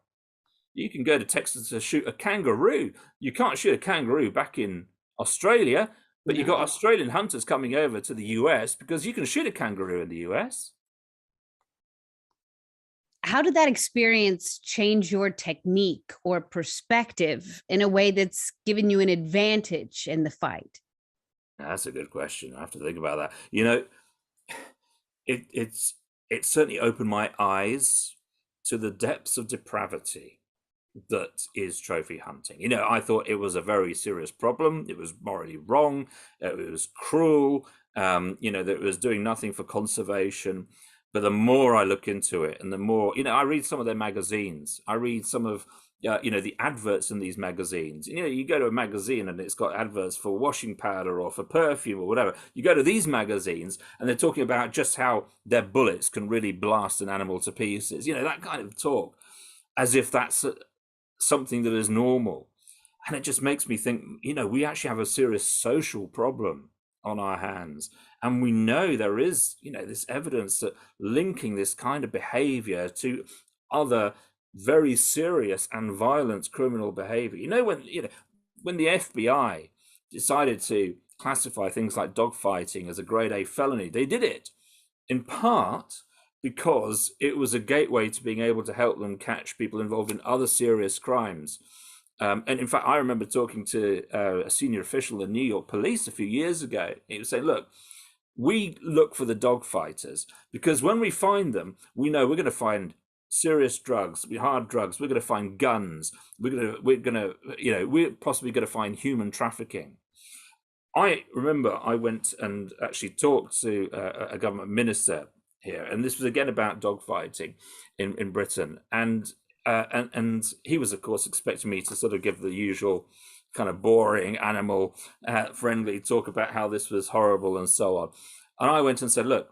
You can go to Texas to shoot a kangaroo. You can't shoot a kangaroo back in Australia, but you've got No. Australian hunters coming over to the US because you can shoot a kangaroo in the US. How did that experience change your technique or perspective in a way that's given you an advantage in the fight? That's a good question. I have to think about that. It's certainly opened my eyes to the depths of depravity that is trophy hunting. I thought it was a very serious problem. It was morally wrong. It was cruel. That it was doing nothing for conservation. But the more I look into it, and the more, I read some of their magazines. I read some of, the adverts in these magazines. You go to a magazine and it's got adverts for washing powder or for perfume or whatever. You go to these magazines and they're talking about just how their bullets can really blast an animal to pieces. That kind of talk, as if that's something that is normal. And it just makes me think, we actually have a serious social problem on our hands. And we know there is, this evidence that linking this kind of behavior to other very serious and violent criminal behavior. When the FBI decided to classify things like dogfighting as a grade A felony, they did it in part because it was a gateway to being able to help them catch people involved in other serious crimes. And in fact, I remember talking to a senior official in New York police a few years ago. He was saying, look, we look for the dog fighters because when we find them, we know we're going to find serious drugs, hard drugs. We're going to find guns. We're possibly going to find human trafficking. I remember I went and actually talked to a government minister here, and this was again about dogfighting in Britain, and he was, of course, expecting me to sort of give the usual kind of boring animal friendly talk about how this was horrible and so on. And I went and said, look,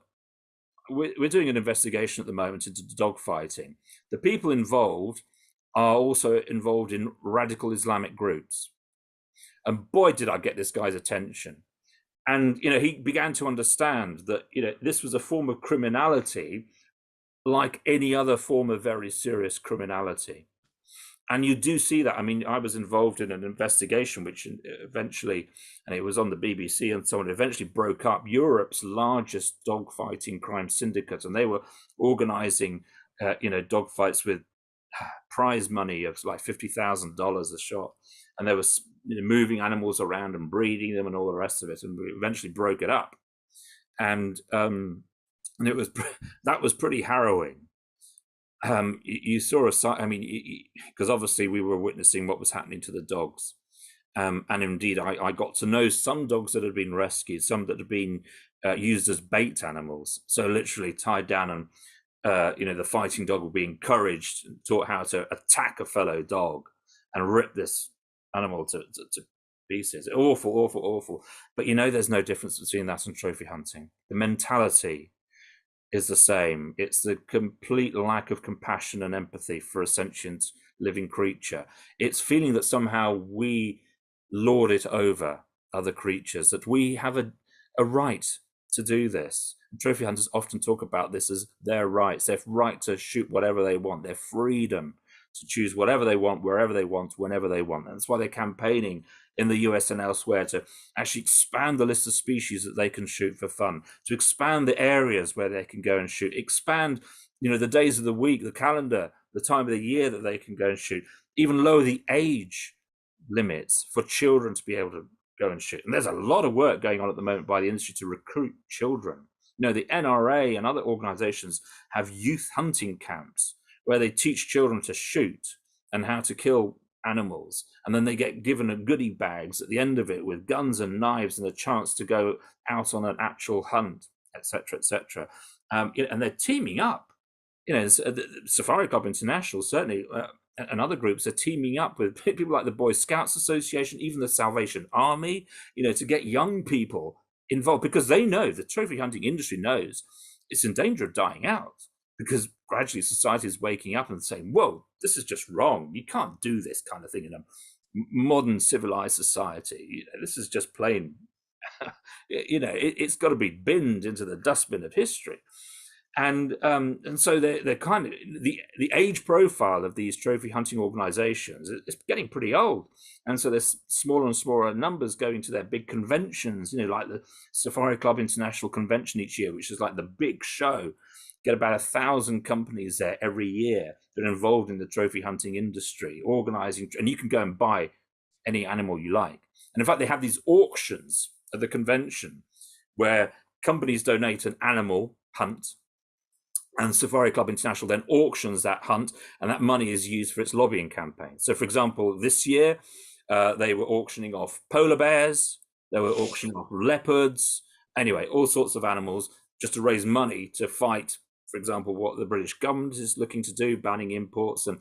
we're doing an investigation at the moment into dogfighting. The people involved are also involved in radical Islamic groups. And boy, did I get this guy's attention. And, he began to understand that, this was a form of criminality like any other form of very serious criminality. And you do see that. I mean, I was involved in an investigation which eventually, and it was on the BBC and so on, eventually broke up Europe's largest dogfighting crime syndicate. And they were organizing, dogfights with prize money of like $50,000 a shot. And they were moving animals around and breeding them and all the rest of it. And we eventually broke it up. And it was that was pretty harrowing. You saw a side, I mean, because obviously we were witnessing what was happening to the dogs. And indeed, I got to know some dogs that had been rescued, some that had been used as bait animals. So literally tied down, and the fighting dog would be encouraged and taught how to attack a fellow dog and rip this animal to pieces. Awful, awful, awful. But there's no difference between that and trophy hunting. The mentality is the same. It's the complete lack of compassion and empathy for a sentient living creature. It's feeling that somehow we lord it over other creatures, that we have a right to do this. And trophy hunters often talk about this as their rights, their right to shoot whatever they want, their freedom to choose whatever they want, wherever they want, whenever they want. And that's why they're campaigning in the US and elsewhere to actually expand the list of species that they can shoot for fun, to expand the areas where they can go and shoot, expand, the days of the week, the calendar, the time of the year that they can go and shoot, even lower the age limits for children to be able to go and shoot. And there's a lot of work going on at the moment by the industry to recruit children. The NRA and other organizations have youth hunting camps where they teach children to shoot and how to kill animals, and then they get given a goodie bags at the end of it with guns and knives and a chance to go out on an actual hunt, etc., etc. And they're teaming up. The Safari Club International certainly, and other groups are teaming up with people like the Boy Scouts Association, even the Salvation Army, to get young people involved, because they know, the trophy hunting industry knows, it's in danger of dying out, because gradually society is waking up and saying, whoa, this is just wrong. You can't do this kind of thing in a modern civilized society. This is just plain, it's got to be binned into the dustbin of history. And so they're kind of, the age profile of these trophy hunting organizations is getting pretty old. And so there's smaller and smaller numbers going to their big conventions, like the Safari Club International Convention each year, which is like the big show. Get about 1,000 companies there every year that are involved in the trophy hunting industry, organizing, and you can go and buy any animal you like. And in fact, they have these auctions at the convention where companies donate an animal hunt, and Safari Club International then auctions that hunt, and that money is used for its lobbying campaign. So, for example, this year, they were auctioning off polar bears, they were auctioning off leopards, anyway, all sorts of animals, just to raise money to fight, for example, what the British government is looking to do, banning imports. And,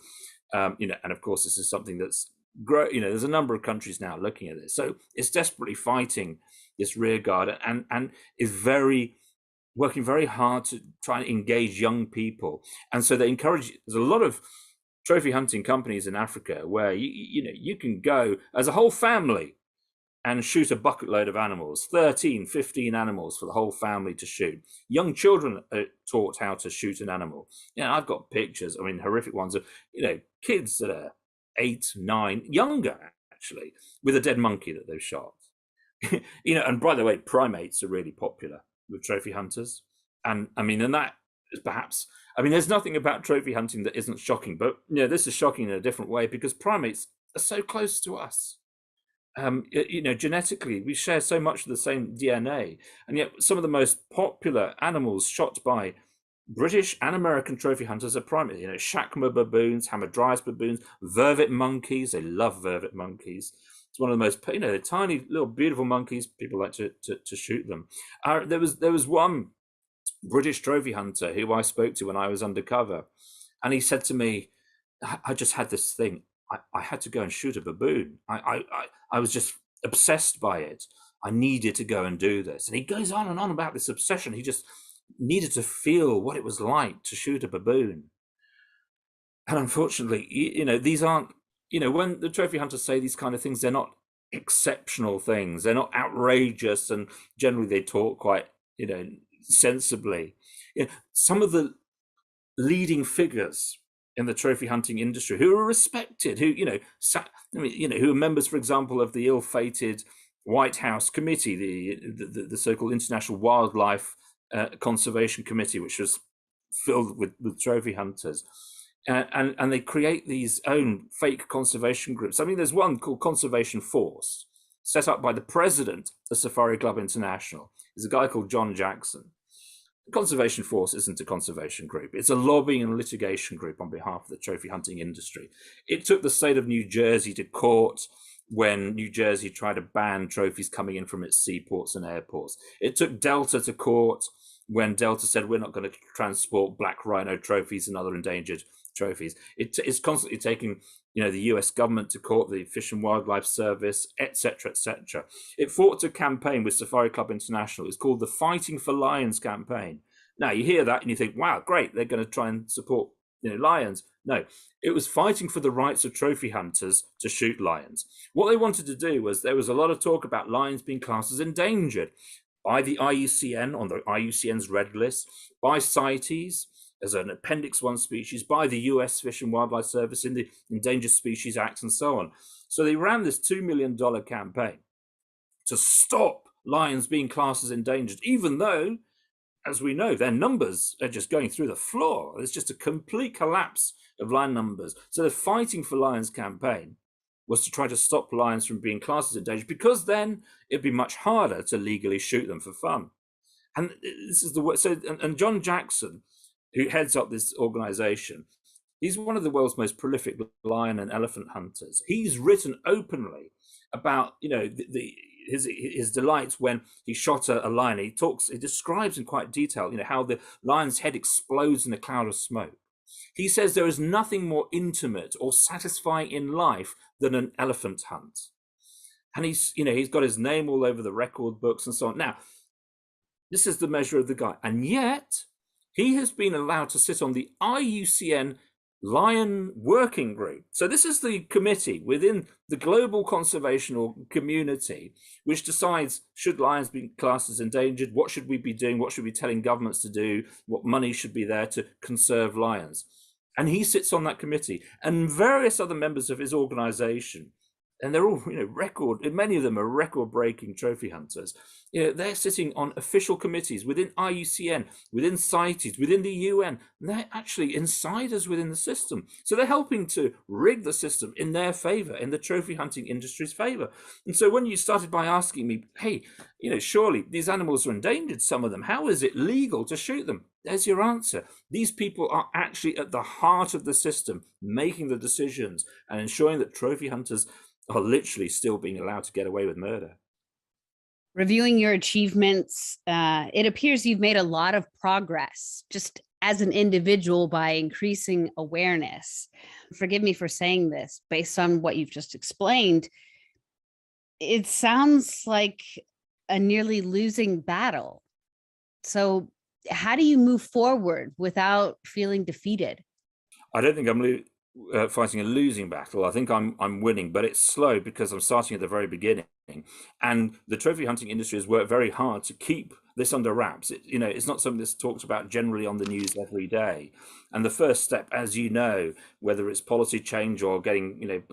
and of course, this is something that's there's a number of countries now looking at this. So it's desperately fighting this rearguard, and is working very hard to try and engage young people. And so they encourage, there's a lot of trophy hunting companies in Africa where you can go as a whole family and shoot a bucket load of animals, 13, 15 animals for the whole family to shoot. Young children are taught how to shoot an animal. I've got pictures, horrific ones of, kids that are 8, 9, younger actually, with a dead monkey that they've shot. And by the way, primates are really popular with trophy hunters. And that is perhaps, there's nothing about trophy hunting that isn't shocking, but this is shocking in a different way because primates are so close to us. Genetically, we share so much of the same DNA, and yet some of the most popular animals shot by British and American trophy hunters are primates. Shakma baboons, Hamadryas baboons, vervet monkeys. They love vervet monkeys. It's one of the most, they're tiny little beautiful monkeys. People like to shoot them. There was one British trophy hunter who I spoke to when I was undercover, and he said to me, "I just had this thing. I had to go and shoot a baboon. I was just obsessed by it. I needed to go and do this." And he goes on and on about this obsession. He just needed to feel what it was like to shoot a baboon. And unfortunately, these aren't, when the trophy hunters say these kind of things, they're not exceptional things. They're not outrageous, and generally they talk quite, sensibly. Some of the leading figures in the trophy hunting industry who are respected, who who are members, for example, of the ill-fated White House Committee, the so-called International Wildlife Conservation Committee, which was filled with trophy hunters, and they create these own fake conservation groups. There's one called Conservation Force, set up by the president of Safari Club International. Is a guy called John Jackson. The Conservation Force isn't a conservation group. It's a lobbying and litigation group on behalf of the trophy hunting industry. It took the state of New Jersey to court when New Jersey tried to ban trophies coming in from its seaports and airports. It took Delta to court when Delta said we're not going to transport black rhino trophies and other endangered trophies. It's constantly taking, the US government to court, the Fish and Wildlife Service, etc., etc. It fought a campaign with Safari Club International. It's called the Fighting for Lions campaign. Now you hear that and you think, wow, great, they're going to try and support lions. No, it was fighting for the rights of trophy hunters to shoot lions. What they wanted to do was, there was a lot of talk about lions being classed as endangered by the IUCN on the IUCN's red list, by CITES as an Appendix 1 species, by the US Fish and Wildlife Service in the Endangered Species Act, and so on. So they ran this $2 million campaign to stop lions being classed as endangered, even though, as we know, their numbers are just going through the floor. There's just a complete collapse of lion numbers. So the Fighting for Lions campaign was to try to stop lions from being classed as endangered, because then it'd be much harder to legally shoot them for fun. And this is the way. So, and John Jackson, who heads up this organization, he's one of the world's most prolific lion and elephant hunters. He's written openly about, his delights when he shot a lion. He describes in quite detail, how the lion's head explodes in a cloud of smoke. He says there is nothing more intimate or satisfying in life than an elephant hunt. And he's got his name all over the record books and so on. Now, this is the measure of the guy. And yet, he has been allowed to sit on the IUCN Lion Working Group. So this is the committee within the global conservation community which decides, should lions be classed as endangered? What should we be doing? What should we be telling governments to do? What money should be there to conserve lions? And he sits on that committee, and various other members of his organization, and they're all, many of them are record-breaking trophy hunters. They're sitting on official committees within IUCN, within CITES, within the UN. And they're actually insiders within the system. So they're helping to rig the system in their favor, in the trophy hunting industry's favor. And so when you started by asking me, hey, surely these animals are endangered, some of them, how is it legal to shoot them? There's your answer. These people are actually at the heart of the system, making the decisions and ensuring that trophy hunters are literally still being allowed to get away with murder. Reviewing your achievements, it appears you've made a lot of progress just as an individual by increasing awareness. Forgive me for saying this, based on what you've just explained, it sounds like a nearly losing battle. So how do you move forward without feeling defeated? I don't think I'm fighting a losing battle. I think I'm winning, but it's slow because I'm starting at the very beginning. And the trophy hunting industry has worked very hard to keep this under wraps. It's not something that's talked about generally on the news every day. And the first step, as you know, whether it's policy change or getting,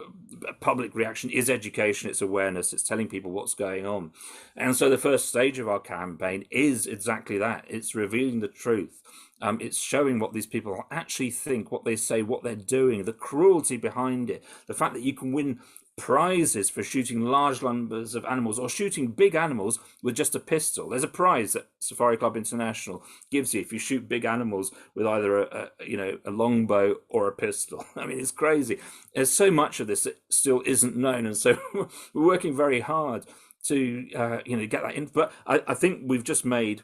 public reaction, is education, it's awareness, it's telling people what's going on. And so the first stage of our campaign is exactly that. It's revealing the truth. It's showing what these people actually think, what they say, what they're doing, the cruelty behind it, the fact that you can win prizes for shooting large numbers of animals or shooting big animals with just a pistol. There's a prize that Safari Club International gives you if you shoot big animals with either a longbow or a pistol. I mean, it's crazy. There's so much of this that still isn't known, and so we're working very hard to get that in. But I think we've just made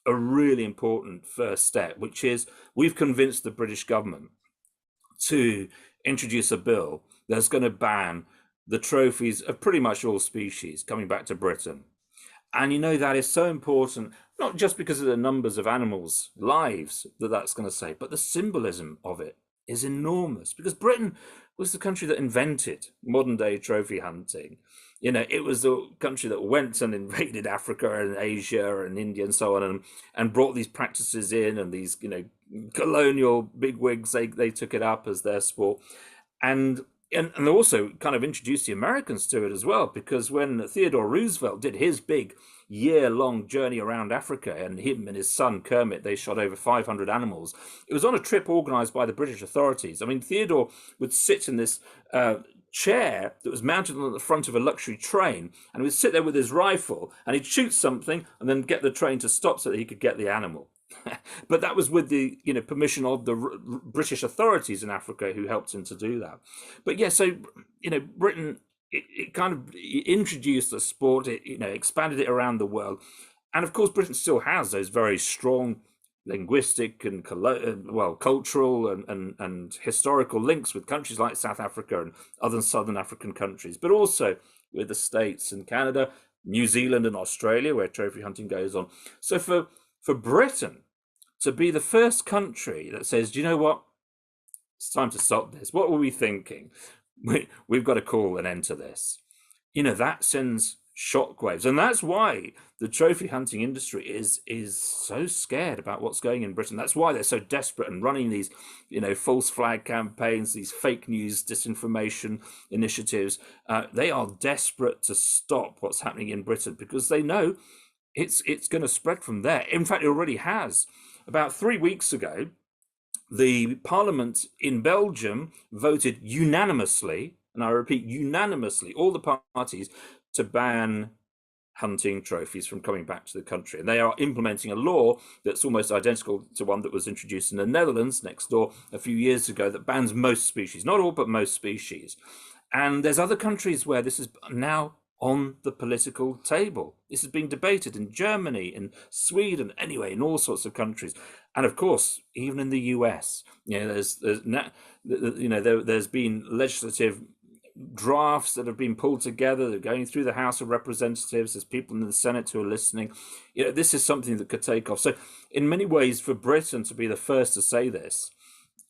a really important first step, which is we've convinced the British government to introduce a bill that's going to ban the trophies of pretty much all species coming back to Britain. And that is so important, not just because of the numbers of animals' lives that's going to save, but the symbolism of it is enormous, because Britain was the country that invented modern day trophy hunting. It was the country that went and invaded Africa and Asia and India and so on, and brought these practices in, and these, colonial bigwigs, they took it up as their sport. And they also kind of introduced the Americans to it as well, because when Theodore Roosevelt did his big year-long journey around Africa, and him and his son Kermit, they shot over 500 animals. It was on a trip organized by the British authorities. I mean, Theodore would sit in this chair that was mounted on the front of a luxury train, and he would sit there with his rifle, and he'd shoot something and then get the train to stop so that he could get the animal. But that was with the permission of the British authorities in Africa, who helped him to do that. But yeah, so Britain, it kind of introduced the sport, it expanded it around the world. And of course, Britain still has those very strong linguistic and cultural and historical links with countries like South Africa and other southern African countries, but also with the States and Canada, New Zealand and Australia, where trophy hunting goes on. So for Britain to be the first country that says, do you know what, it's time to stop this. What were we thinking? We've got to call an end to this. That sends shockwaves, and that's why the trophy hunting industry is so scared about what's going in Britain. That's why they're so desperate and running these, false flag campaigns, these fake news, disinformation initiatives. They are desperate to stop what's happening in Britain because they know it's going to spread from there. In fact, it already has. About 3 weeks ago, the parliament in Belgium voted unanimously, and I repeat, unanimously, all the parties, to ban hunting trophies from coming back to the country. And they are implementing a law that's almost identical to one that was introduced in the Netherlands next door a few years ago that bans most species, not all, but most species. And there's other countries where this is now on the political table. This is being debated in Germany, in Sweden, anyway, in all sorts of countries. And of course, even in the US, there's been legislative drafts that have been pulled together. They're going through the House of Representatives. There's people in the Senate who are listening. This is something that could take off. So in many ways, for Britain to be the first to say this,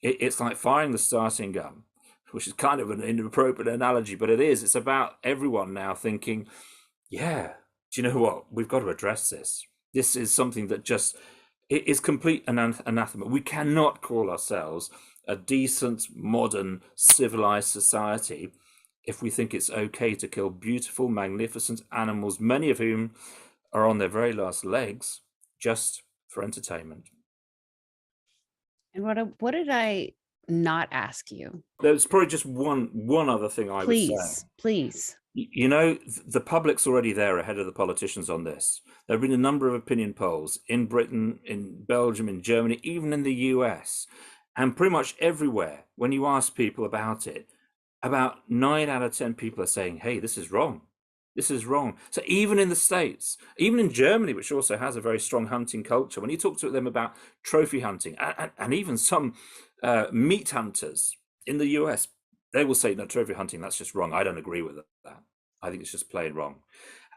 it's like firing the starting gun, which is kind of an inappropriate analogy, but it is. It's about everyone now thinking, yeah, do you know what? We've got to address this. This is something that just it is complete anathema. We cannot call ourselves a decent, modern, civilized society if we think it's okay to kill beautiful, magnificent animals, many of whom are on their very last legs, just for entertainment. And what did I not ask you? There's probably just one other thing I would say. Please. The public's already there ahead of the politicians on this. There have been a number of opinion polls in Britain, in Belgium, in Germany, even in the US. And pretty much everywhere, when you ask people about it, about 9 out of 10 people are saying, hey, this is wrong. This is wrong. So even in the States, even in Germany, which also has a very strong hunting culture, when you talk to them about trophy hunting, and even some meat hunters in the US, they will say, no, trophy hunting, that's just wrong. I don't agree with that. I think it's just plain wrong.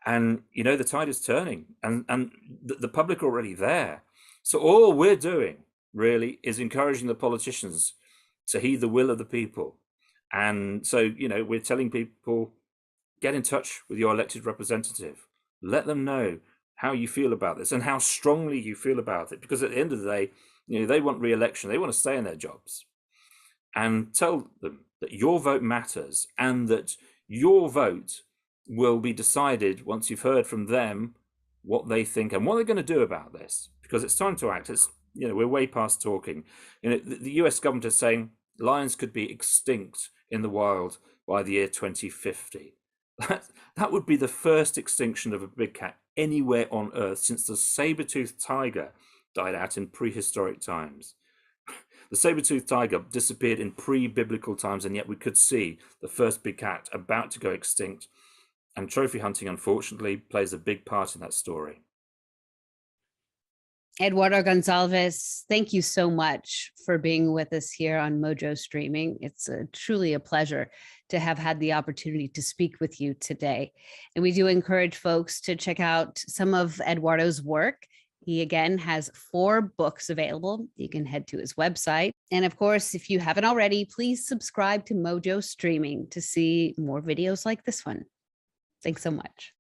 And, the tide is turning, and the public are already there. So all we're doing really is encouraging the politicians to heed the will of the people. And so, we're telling people, get in touch with your elected representative. Let them know how you feel about this and how strongly you feel about it. Because at the end of the day, they want re-election. They want to stay in their jobs. And tell them that your vote matters and that your vote will be decided once you've heard from them what they think and what they're going to do about this. Because it's time to act. We're way past talking. The US government is saying lions could be extinct in the wild by the year 2050. That would be the first extinction of a big cat anywhere on Earth since the saber-toothed tiger died out in prehistoric times. The saber-toothed tiger disappeared in pre-biblical times, and yet we could see the first big cat about to go extinct. And trophy hunting, unfortunately, plays a big part in that story. Eduardo Goncalves, thank you so much for being with us here on Mojo Streaming. It's truly a pleasure to have had the opportunity to speak with you today. And we do encourage folks to check out some of Eduardo's work. He, again, has 4 books available. You can head to his website. And of course, if you haven't already, please subscribe to Mojo Streaming to see more videos like this one. Thanks so much.